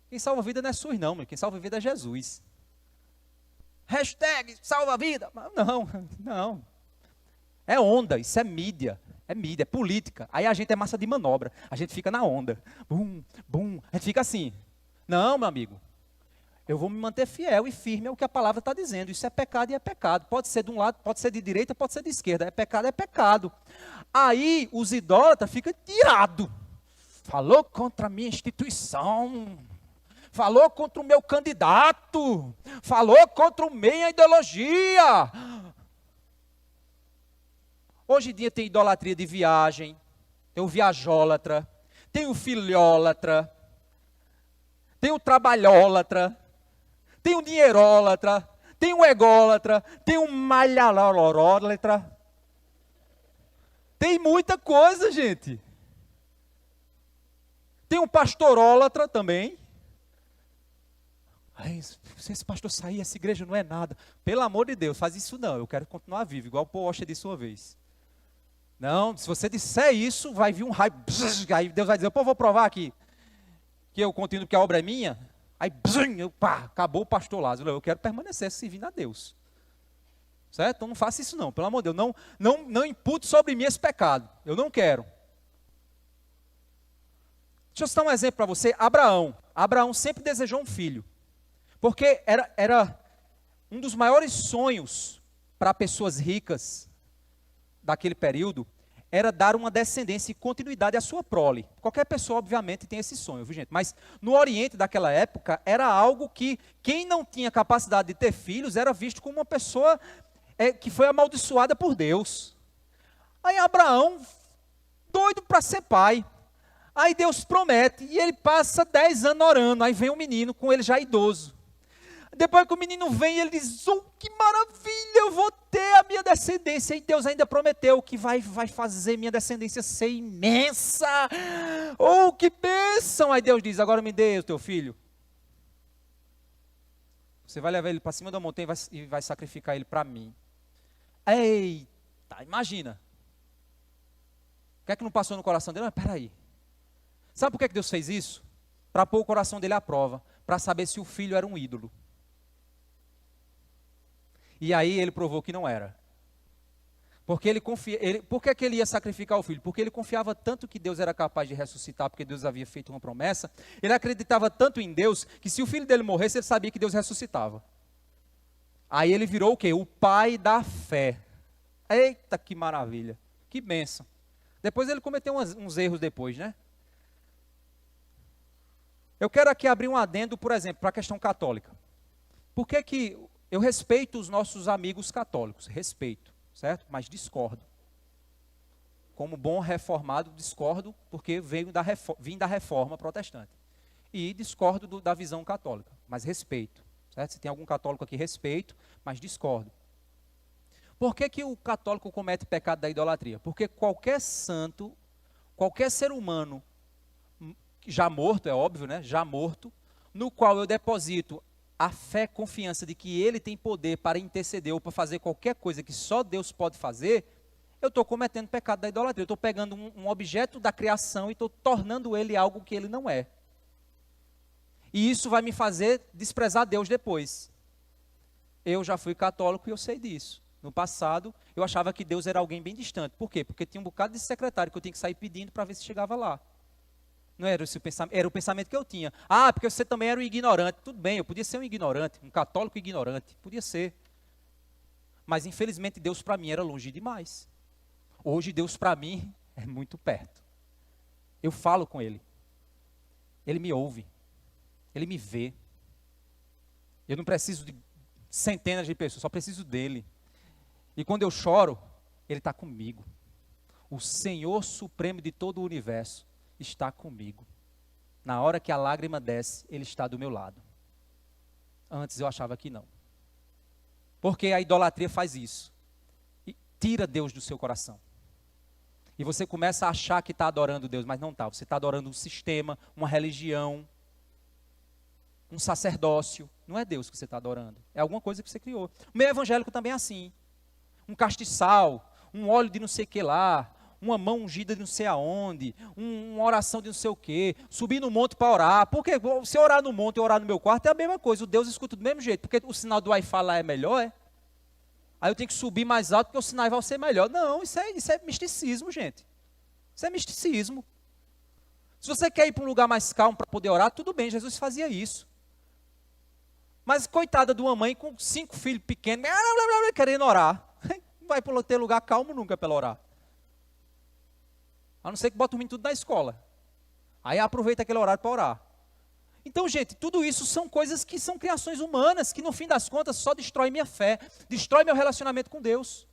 [SPEAKER 1] Quem salva a vida não é SUS não, quem salva a vida é Jesus. Hashtag salva a vida. Não. É onda, isso é mídia, é política. Aí a gente é massa de manobra, a gente fica na onda. Bum, bum, a gente fica assim. Não, meu amigo. Eu vou me manter fiel e firme ao que a palavra está dizendo. Isso é pecado e é pecado. Pode ser de um lado, pode ser de direita, pode ser de esquerda. É pecado, é pecado. Aí os idólatras ficam tirados. Falou contra a minha instituição. Falou contra o meu candidato. Falou contra a minha ideologia. Hoje em dia tem idolatria de viagem. Tem o viajólatra. Tem o filhólatra. Tem o trabalhólatra. Tem o dinheirólatra, tem o ególatra, tem o malhalorólatra. Tem muita coisa, gente. Tem o pastorólatra também. Ai, se esse pastor sair, essa igreja não é nada. Pelo amor de Deus, faz isso não. Eu quero continuar vivo, igual o Paul Washer disse uma vez. Não, se você disser isso, vai vir um raio. Aí Deus vai dizer, pô, vou provar aqui. Que eu continuo porque a obra é minha. Aí, acabou o pastor Lázaro. Eu quero permanecer servindo a Deus. Certo? Então não faça isso não, pelo amor de Deus. Não impute sobre mim esse pecado. Eu não quero. Deixa eu citar um exemplo para você. Abraão. Abraão sempre desejou um filho. Porque era um dos maiores sonhos para pessoas ricas daquele período, era dar uma descendência e continuidade à sua prole. Qualquer pessoa, obviamente, tem esse sonho, viu, gente? Mas no Oriente daquela época, era algo que quem não tinha capacidade de ter filhos era visto como uma pessoa que foi amaldiçoada por Deus. Aí Abraão, doido para ser pai. Aí Deus promete, e ele passa 10 anos orando. Aí vem um menino com ele já idoso. Depois que o menino vem, ele diz, oh, que maravilha, eu vou ter a minha descendência. E Deus ainda prometeu que vai fazer minha descendência ser imensa. Oh, que bênção. Aí Deus diz, agora me dê o teu filho. Você vai levar ele para cima da montanha e vai sacrificar ele para mim. Eita, imagina. O que é que não passou no coração dele? Mas peraí. Sabe por que Deus fez isso? Para pôr o coração dele à prova. Para saber se o filho era um ídolo. E aí ele provou que não era. Porque por que ele ia sacrificar o filho? Porque ele confiava tanto que Deus era capaz de ressuscitar, porque Deus havia feito uma promessa. Ele acreditava tanto em Deus, que se o filho dele morresse, ele sabia que Deus ressuscitava. Aí ele virou o quê? O pai da fé. Eita, que maravilha. Que bênção. Depois ele cometeu uns erros depois, né? Eu quero aqui abrir um adendo, por exemplo, para a questão católica. Por que eu respeito os nossos amigos católicos? Respeito, certo? Mas discordo. Como bom reformado, discordo, porque vim da reforma protestante. E discordo da visão católica, mas respeito. Certo? Se tem algum católico aqui, respeito, mas discordo. Por que o católico comete pecado da idolatria? Porque qualquer santo, qualquer ser humano, já morto, é óbvio, né? Já morto, no qual eu deposito a fé, confiança de que ele tem poder para interceder ou para fazer qualquer coisa que só Deus pode fazer, eu estou cometendo pecado da idolatria. Eu estou pegando um objeto da criação e estou tornando ele algo que ele não é. E isso vai me fazer desprezar Deus depois. Eu já fui católico e eu sei disso. No passado, eu achava que Deus era alguém bem distante. Por quê? Porque tinha um bocado de secretário que eu tinha que sair pedindo para ver se chegava lá. Não era esse o pensamento, era o pensamento que eu tinha. Ah, porque você também era um ignorante. Tudo bem, eu podia ser um ignorante, um católico ignorante. Podia ser. Mas, infelizmente, Deus para mim era longe demais. Hoje, Deus para mim é muito perto. Eu falo com Ele. Ele me ouve. Ele me vê. Eu não preciso de centenas de pessoas, só preciso dEle. E quando eu choro, Ele está comigo. O Senhor Supremo de todo o universo está comigo. Na hora que a lágrima desce, Ele está do meu lado. Antes eu achava que não. Porque a idolatria faz isso. E tira Deus do seu coração. E você começa a achar que está adorando Deus, mas não está. Você está adorando um sistema, uma religião, um sacerdócio. Não é Deus que você está adorando. É alguma coisa que você criou. O meio evangélico também é assim. Um castiçal, um óleo de não sei o que lá, uma mão ungida de não sei aonde, uma oração de não sei o quê, subir no monte para orar. Porque se eu orar no monte e orar no meu quarto é a mesma coisa. O Deus escuta do mesmo jeito. Porque o sinal do Wi-Fi lá é melhor, é? Aí eu tenho que subir mais alto porque o sinal vai ser melhor. Não, isso é misticismo, gente. Isso é misticismo. Se você quer ir para um lugar mais calmo para poder orar, tudo bem, Jesus fazia isso. Mas coitada de uma mãe com 5 filhos pequenos, querendo orar. Não vai ter lugar calmo nunca para ela orar. A não ser que bota o menino tudo na escola. Aí aproveita aquele horário para orar. Então, gente, tudo isso são coisas que são criações humanas, que no fim das contas só destrói minha fé, destrói meu relacionamento com Deus.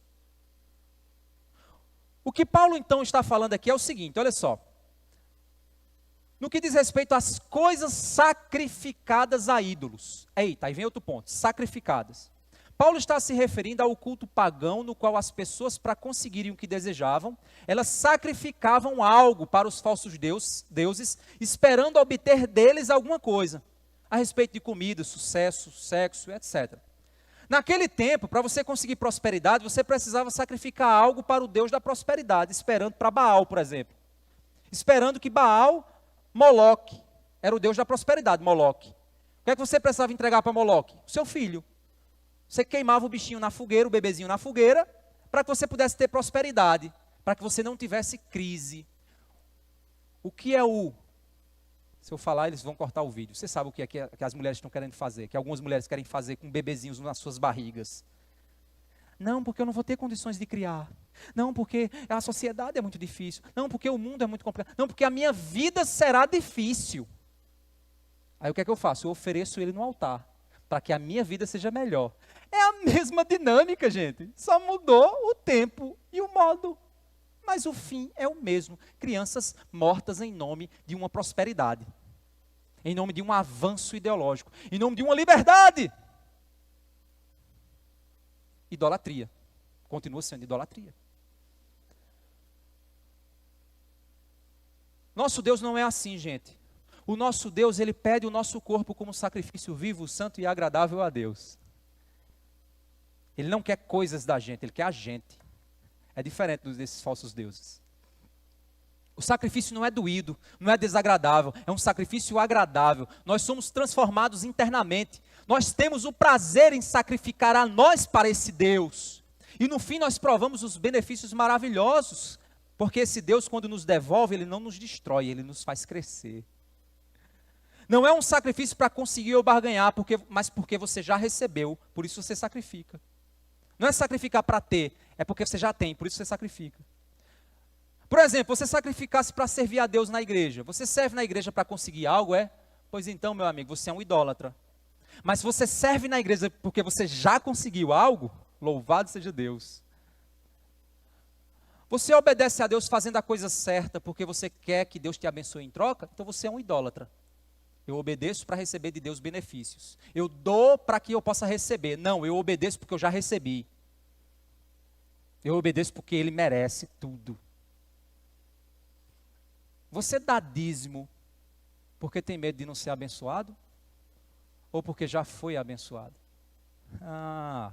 [SPEAKER 1] O que Paulo então está falando aqui é o seguinte, olha só. No que diz respeito às coisas sacrificadas a ídolos. Eita, aí vem outro ponto, sacrificadas. Paulo está se referindo ao culto pagão, no qual as pessoas, para conseguirem o que desejavam, elas sacrificavam algo para os falsos deuses, esperando obter deles alguma coisa, a respeito de comida, sucesso, sexo, etc. Naquele tempo, para você conseguir prosperidade, você precisava sacrificar algo para o Deus da prosperidade, esperando para Baal, por exemplo. Esperando que Baal, Moloque, era o Deus da prosperidade, Moloque. O que é que você precisava entregar para Moloque? O seu filho. Você queimava o bichinho na fogueira, o bebezinho na fogueira, para que você pudesse ter prosperidade, para que você não tivesse crise. O que é o... Se eu falar, eles vão cortar o vídeo. Você sabe o que é que as mulheres estão querendo fazer, que algumas mulheres querem fazer com bebezinhos nas suas barrigas. Não, porque eu não vou ter condições de criar. Não, porque a sociedade é muito difícil. Não, porque o mundo é muito complicado. Não, porque a minha vida será difícil. Aí o que é que eu faço? Eu ofereço ele no altar, para que a minha vida seja melhor. É a mesma dinâmica, gente. Só mudou o tempo e o modo. Mas o fim é o mesmo. Crianças mortas em nome de uma prosperidade. Em nome de um avanço ideológico. Em nome de uma liberdade. Idolatria. Continua sendo idolatria. Nosso Deus não é assim, gente. O nosso Deus, ele pede o nosso corpo como sacrifício vivo, santo e agradável a Deus. Ele não quer coisas da gente, ele quer a gente. É diferente desses falsos deuses. O sacrifício não é doído, não é desagradável, é um sacrifício agradável. Nós somos transformados internamente. Nós temos o prazer em sacrificar a nós para esse Deus. E no fim nós provamos os benefícios maravilhosos. Porque esse Deus, quando nos devolve, ele não nos destrói, ele nos faz crescer. Não é um sacrifício para conseguir ou barganhar, mas porque você já recebeu, por isso você sacrifica. Não é sacrificar para ter, é porque você já tem, por isso você sacrifica. Por exemplo, você sacrificasse para servir a Deus na igreja. Você serve na igreja para conseguir algo, é? Pois então, meu amigo, você é um idólatra. Mas se você serve na igreja porque você já conseguiu algo, louvado seja Deus. Você obedece a Deus fazendo a coisa certa porque você quer que Deus te abençoe em troca, então você é um idólatra. Eu obedeço para receber de Deus benefícios. Eu dou para que eu possa receber. Não, eu obedeço porque eu já recebi. Eu obedeço porque Ele merece tudo. Você dá dízimo porque tem medo de não ser abençoado? Ou porque já foi abençoado?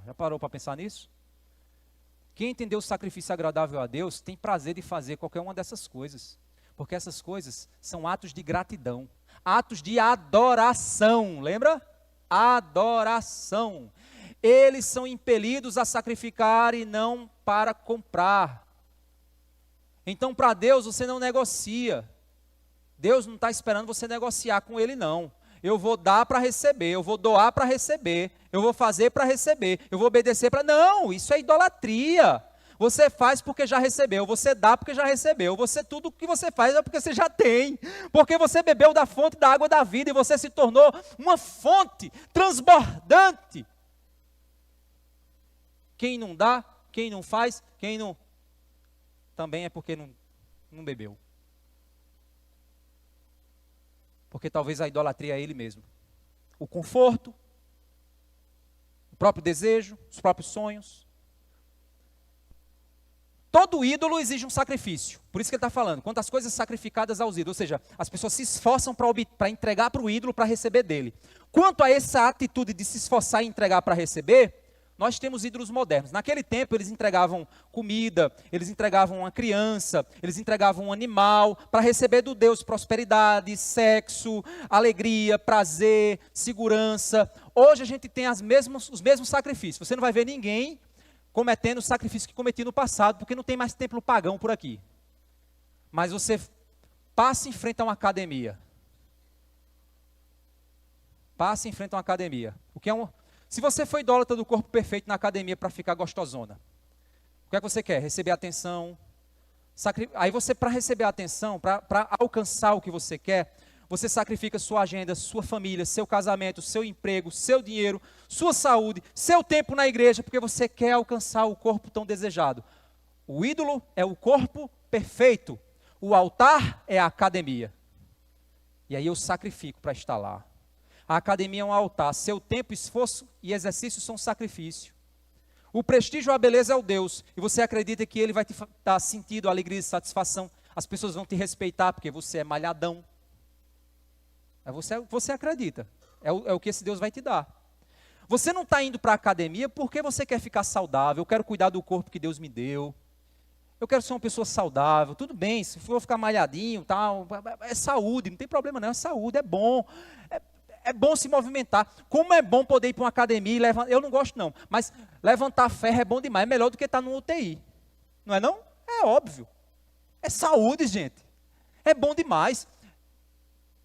[SPEAKER 1] Já parou para pensar nisso? Quem entendeu o sacrifício agradável a Deus tem prazer de fazer qualquer uma dessas coisas. Porque essas coisas são atos de gratidão. Atos de adoração, lembra? Adoração. Eles são impelidos a sacrificar e não para comprar. Então, para Deus, você não negocia. Deus não está esperando você negociar com Ele, não. Eu vou dar para receber, eu vou doar para receber, eu vou fazer para receber, eu vou obedecer para... Não, isso é idolatria. Você faz porque já recebeu, você dá porque já recebeu, tudo o que você faz é porque você já tem, porque você bebeu da fonte da água da vida e você se tornou uma fonte transbordante. Quem não dá, quem não faz, quem não... também é porque não bebeu. Porque talvez a idolatria é ele mesmo. O conforto, o próprio desejo, os próprios sonhos. Todo ídolo exige um sacrifício. Por isso que ele está falando. Quantas coisas sacrificadas aos ídolos. Ou seja, as pessoas se esforçam para entregar para o ídolo para receber dele. Quanto a essa atitude de se esforçar e entregar para receber, nós temos ídolos modernos. Naquele tempo eles entregavam comida, eles entregavam uma criança, eles entregavam um animal para receber do Deus prosperidade, sexo, alegria, prazer, segurança. Hoje a gente tem os mesmos sacrifícios. Você não vai ver ninguém cometendo o sacrifício que cometi no passado, porque não tem mais templo pagão por aqui. Mas você passa em frente a uma academia. Passe em frente a uma academia. Se você for idólatra do corpo perfeito na academia para ficar gostosona, o que é que você quer? Receber atenção. Aí você, para receber atenção, para alcançar o que você quer, você sacrifica sua agenda, sua família, seu casamento, seu emprego, seu dinheiro, sua saúde, seu tempo na igreja, porque você quer alcançar o corpo tão desejado. O ídolo é o corpo perfeito. O altar é a academia. E aí eu sacrifico para estar lá. A academia é um altar. Seu tempo, esforço e exercício são sacrifício. O prestígio, a beleza é o Deus. E você acredita que Ele vai te dar sentido, alegria e satisfação. As pessoas vão te respeitar porque você é malhadão. Você acredita. É o que esse Deus vai te dar. Você não está indo para a academia porque você quer ficar saudável. Eu quero cuidar do corpo que Deus me deu. Eu quero ser uma pessoa saudável. Tudo bem, se for ficar malhadinho, tal, é saúde, não tem problema não, é saúde, é bom. É bom se movimentar. Como é bom poder ir para uma academia e levantar. Eu não gosto não, mas levantar ferro é bom demais. É melhor do que estar no UTI. Não é não? É óbvio. É saúde, gente. É bom demais.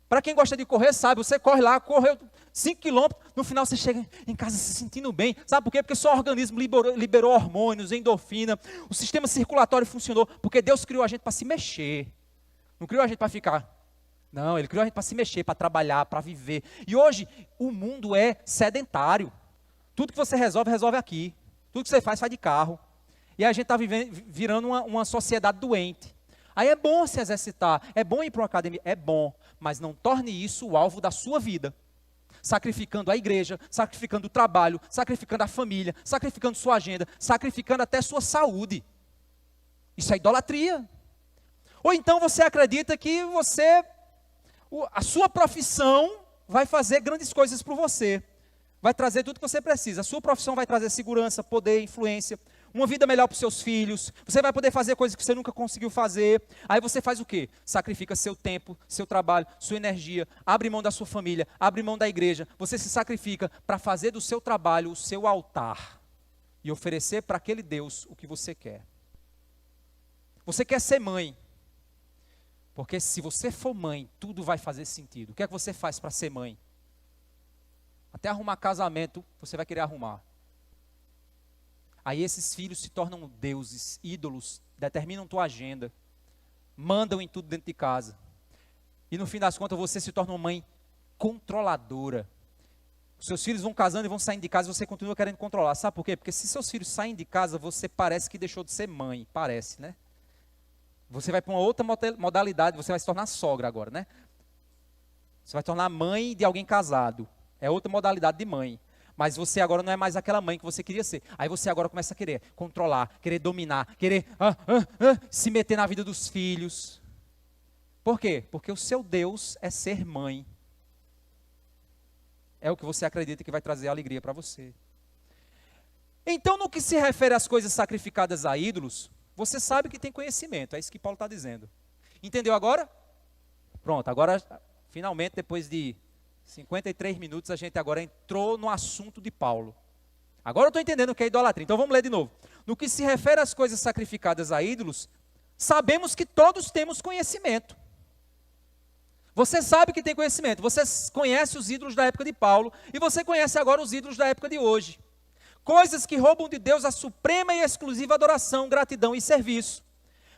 [SPEAKER 1] Para quem gosta de correr, sabe, você corre lá, correu 5 quilômetros, no final você chega em casa se sentindo bem. Sabe por quê? Porque seu organismo liberou hormônios, endorfina, o sistema circulatório funcionou, porque Deus criou a gente para se mexer. Não criou a gente para ficar. Não, Ele criou a gente para se mexer, para trabalhar, para viver. E hoje, o mundo é sedentário. Tudo que você resolve aqui. Tudo que você faz de carro. E a gente está virando uma sociedade doente. Aí é bom se exercitar, é bom ir para uma academia, é bom, mas não torne isso o alvo da sua vida. Sacrificando a igreja, sacrificando o trabalho, sacrificando a família, sacrificando sua agenda, sacrificando até sua saúde. Isso é idolatria. Ou então você acredita que a sua profissão vai fazer grandes coisas por você. Vai trazer tudo que você precisa. A sua profissão vai trazer segurança, poder, influência, uma vida melhor para os seus filhos. Você vai poder fazer coisas que você nunca conseguiu fazer. Aí você faz o quê? Sacrifica seu tempo, seu trabalho, sua energia, abre mão da sua família, abre mão da igreja. Você se sacrifica para fazer do seu trabalho o seu altar e oferecer para aquele Deus o que você quer. Você quer ser mãe. Porque se você for mãe, tudo vai fazer sentido. O que é que você faz para ser mãe? Até arrumar casamento, você vai querer arrumar. Aí esses filhos se tornam deuses, ídolos, determinam tua agenda, mandam em tudo dentro de casa. E no fim das contas você se torna uma mãe controladora. Os seus filhos vão casando e vão saindo de casa e você continua querendo controlar. Sabe por quê? Porque se seus filhos saem de casa, você parece que deixou de ser mãe. Parece, né? Você vai para uma outra modalidade, você vai se tornar sogra agora, né? Você vai tornar mãe de alguém casado. É outra modalidade de mãe. Mas você agora não é mais aquela mãe que você queria ser. Aí você agora começa a querer controlar, querer dominar, querer se meter na vida dos filhos. Por quê? Porque o seu Deus é ser mãe. É o que você acredita que vai trazer alegria para você. Então, no que se refere às coisas sacrificadas a ídolos, você sabe que tem conhecimento. É isso que Paulo está dizendo. Entendeu agora? Pronto, agora, finalmente, depois de 53 minutos, a gente agora entrou no assunto de Paulo. Agora eu estou entendendo o que é idolatria. Então vamos ler de novo. No que se refere às coisas sacrificadas a ídolos, sabemos que todos temos conhecimento. Você sabe que tem conhecimento. Você conhece os ídolos da época de Paulo e você conhece agora os ídolos da época de hoje. Coisas que roubam de Deus a suprema e exclusiva adoração, gratidão e serviço.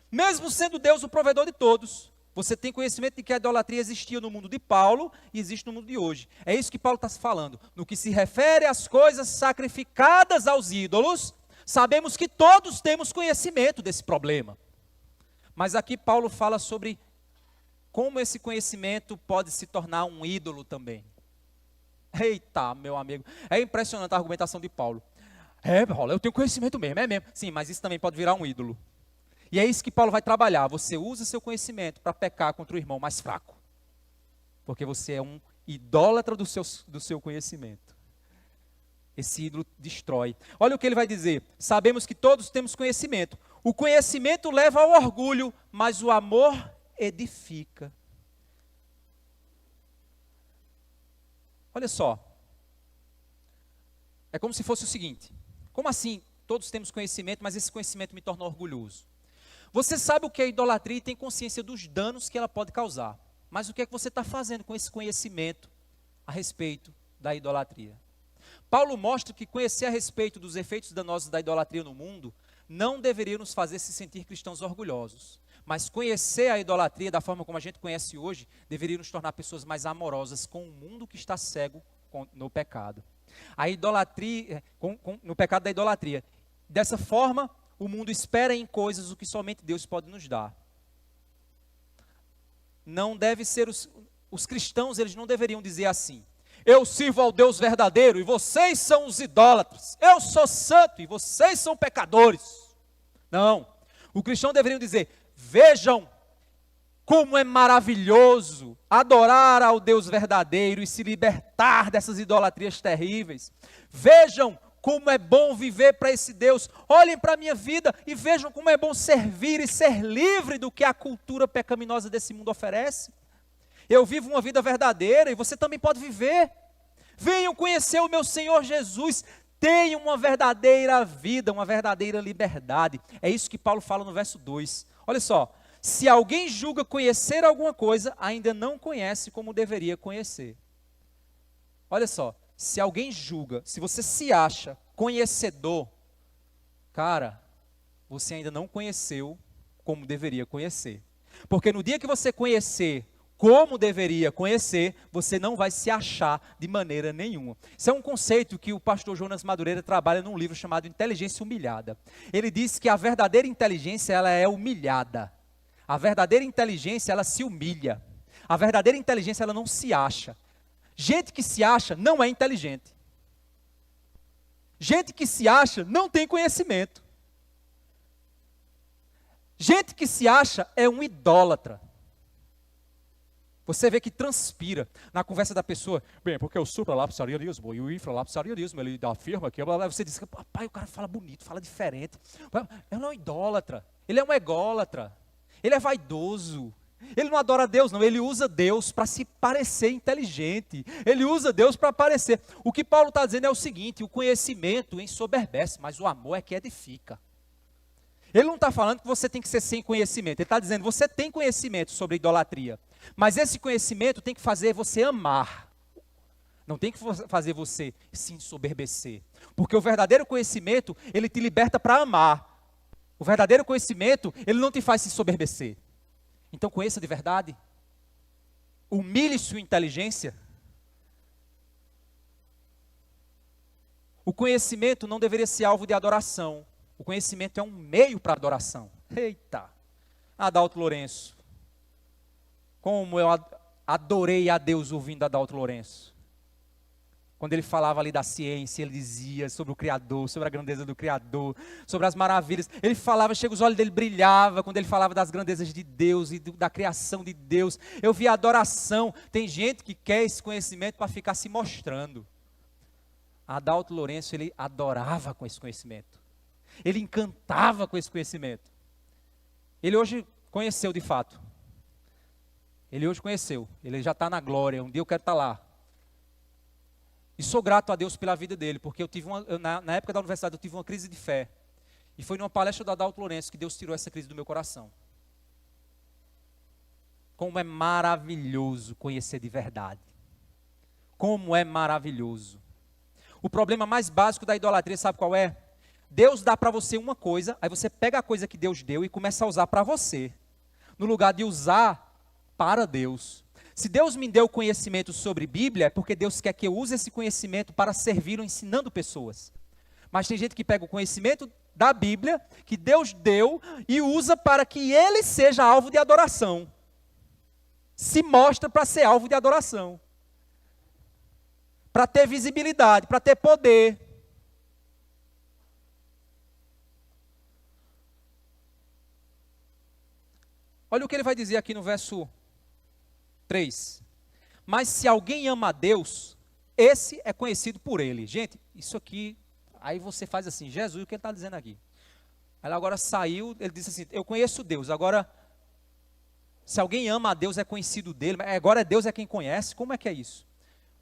[SPEAKER 1] Mesmo sendo Deus o provedor de todos. Você tem conhecimento de que a idolatria existia no mundo de Paulo e existe no mundo de hoje. É isso que Paulo está falando. No que se refere às coisas sacrificadas aos ídolos, sabemos que todos temos conhecimento desse problema. Mas aqui Paulo fala sobre como esse conhecimento pode se tornar um ídolo também. Eita, meu amigo. É impressionante a argumentação de Paulo. Paulo, eu tenho conhecimento mesmo, é mesmo. Sim, mas isso também pode virar um ídolo. E é isso que Paulo vai trabalhar. Você usa seu conhecimento para pecar contra o irmão mais fraco. Porque você é um idólatra do seu conhecimento. Esse ídolo destrói. Olha o que ele vai dizer. Sabemos que todos temos conhecimento. O conhecimento leva ao orgulho, mas o amor edifica. Olha só. É como se fosse o seguinte. Como assim? Todos temos conhecimento, mas esse conhecimento me torna orgulhoso. Você sabe o que é idolatria e tem consciência dos danos que ela pode causar. Mas o que é que você está fazendo com esse conhecimento a respeito da idolatria. Paulo mostra que conhecer a respeito dos efeitos danosos da idolatria no mundo não deveria nos fazer se sentir cristãos orgulhosos. Mas conhecer a idolatria da forma como a gente conhece hoje deveria nos tornar pessoas mais amorosas com o mundo que está cego no pecado. A idolatria, no pecado da idolatria. Dessa forma, o mundo espera em coisas o que somente Deus pode nos dar. Não deve ser os cristãos, eles não deveriam dizer assim: eu sirvo ao Deus verdadeiro e vocês são os idólatras. Eu sou santo e vocês são pecadores. Não. O cristão deveria dizer: vejam como é maravilhoso adorar ao Deus verdadeiro e se libertar dessas idolatrias terríveis. Vejam como é bom viver para esse Deus. Olhem para a minha vida e vejam como é bom servir e ser livre do que a cultura pecaminosa desse mundo oferece. Eu vivo uma vida verdadeira e você também pode viver. Venham conhecer o meu Senhor Jesus. Tenham uma verdadeira vida, uma verdadeira liberdade. É isso que Paulo fala no verso 2. Olha só. Se alguém julga conhecer alguma coisa, ainda não conhece como deveria conhecer. Olha só. Se alguém julga, se você se acha conhecedor, cara, você ainda não conheceu como deveria conhecer. Porque no dia que você conhecer como deveria conhecer, você não vai se achar de maneira nenhuma. Isso é um conceito que o pastor Jonas Madureira trabalha num livro chamado Inteligência Humilhada. Ele diz que a verdadeira inteligência, ela é humilhada. A verdadeira inteligência, ela se humilha. A verdadeira inteligência, ela não se acha. Gente que se acha não é inteligente. Gente que se acha não tem conhecimento. Gente que se acha é um idólatra. Você vê que transpira na conversa da pessoa. Bem, porque o supralapsarianismo e o infralapsarianismo, ele afirma que... Você diz, pai, o cara fala bonito, fala diferente. Ele não é um idólatra, ele é um ególatra. Ele é vaidoso. Ele não adora Deus, não. Ele usa Deus para se parecer inteligente. Ele usa Deus para parecer. O que Paulo está dizendo é o seguinte: o conhecimento ensoberbece, mas o amor é que edifica. Ele não está falando que você tem que ser sem conhecimento. Ele está dizendo que você tem conhecimento sobre idolatria. Mas esse conhecimento tem que fazer você amar. Não tem que fazer você se ensoberbecer. Porque o verdadeiro conhecimento, ele te liberta para amar. O verdadeiro conhecimento, ele não te faz se ensoberbecer. Então conheça de verdade. Humilhe sua inteligência. O conhecimento não deveria ser alvo de adoração. O conhecimento é um meio para adoração. Eita! Adalto Lourenço. Como eu adorei a Deus ouvindo Adalto Lourenço. Quando ele falava ali da ciência, ele dizia sobre o Criador, sobre a grandeza do Criador, sobre as maravilhas. Ele falava, chega, os olhos dele brilhavam quando ele falava das grandezas de Deus e da criação de Deus. Eu vi a adoração. Tem gente que quer esse conhecimento para ficar se mostrando. Adalto Lourenço, ele adorava com esse conhecimento. Ele encantava com esse conhecimento. Ele hoje conheceu de fato. Ele hoje conheceu. Ele já está na glória. Um dia eu quero estar lá. E sou grato a Deus pela vida dele, porque eu tive na época da universidade eu tive uma crise de fé. E foi numa palestra do Adalto Lourenço que Deus tirou essa crise do meu coração. Como é maravilhoso conhecer de verdade. Como é maravilhoso. O problema mais básico da idolatria, sabe qual é? Deus dá para você uma coisa, aí você pega a coisa que Deus deu e começa a usar para você. No lugar de usar para Deus. Se Deus me deu conhecimento sobre Bíblia, é porque Deus quer que eu use esse conhecimento para servir ensinando pessoas. Mas tem gente que pega o conhecimento da Bíblia, que Deus deu, e usa para que ele seja alvo de adoração. Se mostra para ser alvo de adoração. Para ter visibilidade, para ter poder. Olha o que ele vai dizer aqui no verso 3. Mas se alguém ama a Deus, esse é conhecido por ele. Gente, isso aqui, aí você faz assim, Jesus, o que ele está dizendo aqui? Ela agora saiu, ele disse assim, eu conheço Deus, agora, se alguém ama a Deus, é conhecido dele, mas agora Deus é quem conhece, como é que é isso?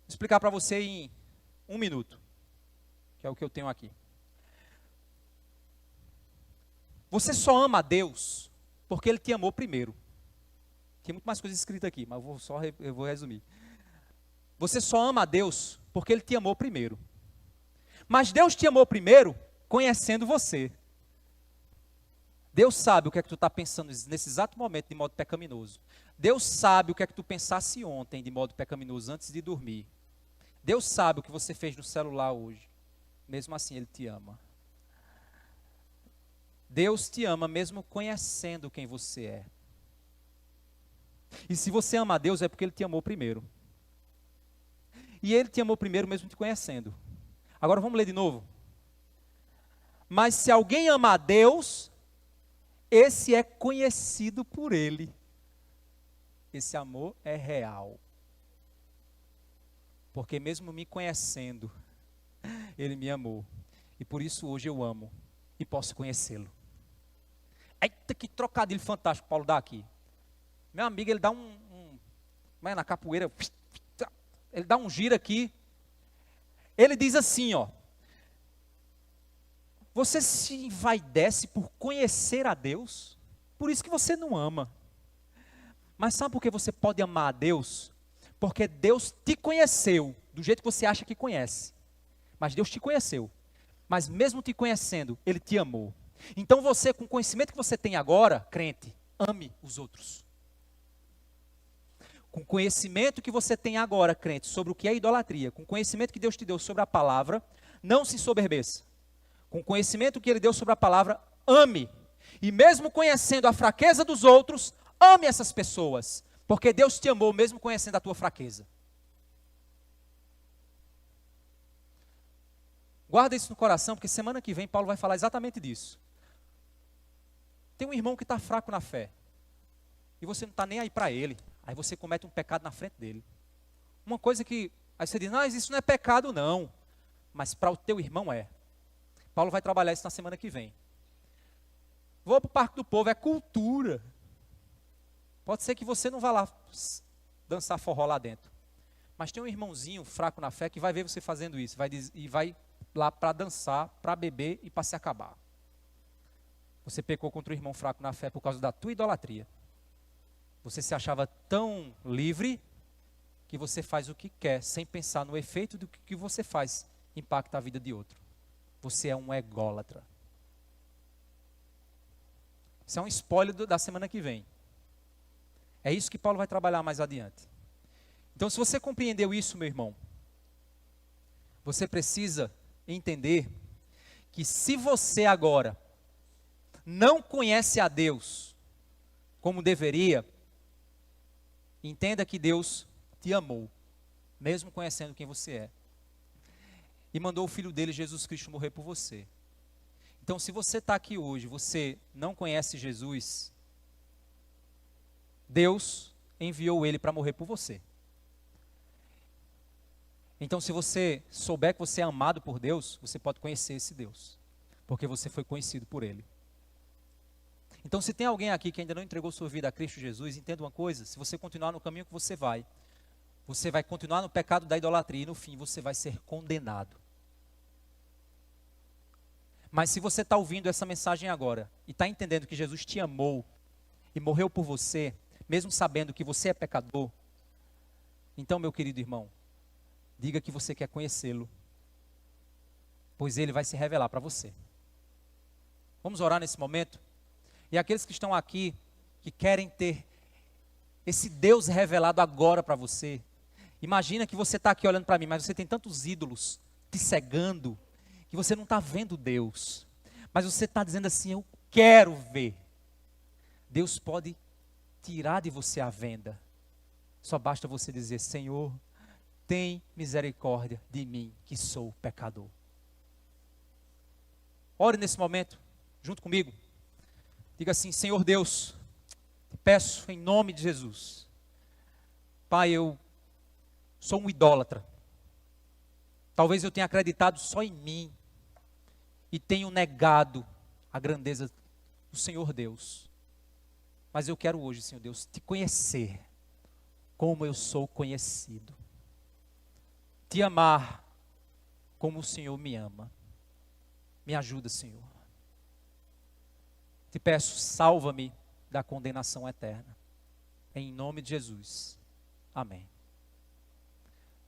[SPEAKER 1] Vou explicar para você em 1 minuto, que é o que eu tenho aqui. Você só ama a Deus porque ele te amou primeiro. Tem muito mais coisa escrita aqui, mas eu vou resumir. Você só ama a Deus porque Ele te amou primeiro. Mas Deus te amou primeiro conhecendo você. Deus sabe o que é que tu está pensando nesse exato momento de modo pecaminoso. Deus sabe o que é que tu pensasse ontem de modo pecaminoso antes de dormir. Deus sabe o que você fez no celular hoje. Mesmo assim, Ele te ama. Deus te ama mesmo conhecendo quem você é. E se você ama a Deus é porque Ele te amou primeiro. E Ele te amou primeiro mesmo te conhecendo. Agora vamos ler de novo. Mas se alguém ama a Deus, esse é conhecido por Ele. Esse amor é real. Porque mesmo me conhecendo, Ele me amou. E por isso hoje eu amo e posso conhecê-lo. Eita, que trocadilho fantástico Paulo dá aqui. Meu amigo, ele dá na capoeira, ele dá um giro aqui. Ele diz assim, ó. Você se envaidece por conhecer a Deus, por isso que você não ama. Mas sabe por que você pode amar a Deus? Porque Deus te conheceu, do jeito que você acha que conhece. Mas Deus te conheceu. Mas mesmo te conhecendo, Ele te amou. Então você, com o conhecimento que você tem agora, crente, ame os outros. Com o conhecimento que você tem agora, crente, sobre o que é idolatria, com o conhecimento que Deus te deu sobre a palavra, não se ensoberbeça. Com o conhecimento que Ele deu sobre a palavra, ame. E mesmo conhecendo a fraqueza dos outros, ame essas pessoas. Porque Deus te amou mesmo conhecendo a tua fraqueza. Guarda isso no coração, porque semana que vem Paulo vai falar exatamente disso. Tem um irmão que está fraco na fé. E você não está nem aí para ele. Aí você comete um pecado na frente dele. Uma coisa que, aí você diz, não, isso não é pecado não. Mas para o teu irmão é. Paulo vai trabalhar isso na semana que vem. Vou para o Parque do Povo, é cultura. Pode ser que você não vá lá dançar forró lá dentro. Mas tem um irmãozinho fraco na fé que vai ver você fazendo isso. E vai lá para dançar, para beber e para se acabar. Você pecou contra o irmão fraco na fé por causa da tua idolatria. Você se achava tão livre que você faz o que quer, sem pensar no efeito do que você faz impacta a vida de outro. Você é um ególatra. Isso é um spoiler da semana que vem. É isso que Paulo vai trabalhar mais adiante. Então, se você compreendeu isso, meu irmão, você precisa entender que se você agora não conhece a Deus como deveria, entenda que Deus te amou, mesmo conhecendo quem você é. E mandou o Filho dele, Jesus Cristo, morrer por você. Então, se você está aqui hoje, você não conhece Jesus, Deus enviou Ele para morrer por você. Então, se você souber que você é amado por Deus, você pode conhecer esse Deus, porque você foi conhecido por Ele. Então, se tem alguém aqui que ainda não entregou sua vida a Cristo Jesus, entenda uma coisa, se você continuar no caminho que você vai continuar no pecado da idolatria e no fim você vai ser condenado. Mas se você está ouvindo essa mensagem agora e está entendendo que Jesus te amou e morreu por você, mesmo sabendo que você é pecador, então, meu querido irmão, diga que você quer conhecê-lo, pois Ele vai se revelar para você. Vamos orar nesse momento? E aqueles que estão aqui, que querem ter esse Deus revelado agora para você, imagina que você está aqui olhando para mim, mas você tem tantos ídolos te cegando, que você não está vendo Deus, mas você está dizendo assim, eu quero ver. Deus pode tirar de você a venda, só basta você dizer, Senhor, tem misericórdia de mim, que sou pecador. Ore nesse momento, junto comigo, diga assim, Senhor Deus, te peço em nome de Jesus, Pai, eu sou um idólatra, talvez eu tenha acreditado só em mim, e tenho negado a grandeza do Senhor Deus. Mas eu quero hoje, Senhor Deus, te conhecer como eu sou conhecido. Te amar como o Senhor me ama. Me ajuda, Senhor. Te peço, salva-me da condenação eterna. Em nome de Jesus. Amém.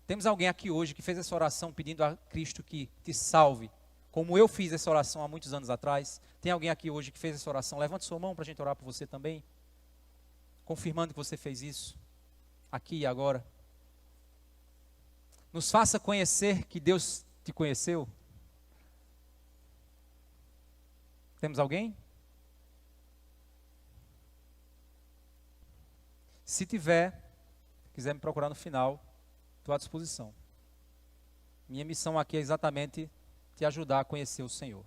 [SPEAKER 1] Temos alguém aqui hoje que fez essa oração pedindo a Cristo que te salve, como eu fiz essa oração há muitos anos atrás? Tem alguém aqui hoje que fez essa oração? Levante sua mão para a gente orar por você também, confirmando que você fez isso, aqui e agora. Nos faça conhecer que Deus te conheceu. Temos alguém? Se tiver, quiser me procurar no final, estou à disposição. Minha missão aqui é exatamente te ajudar a conhecer o Senhor.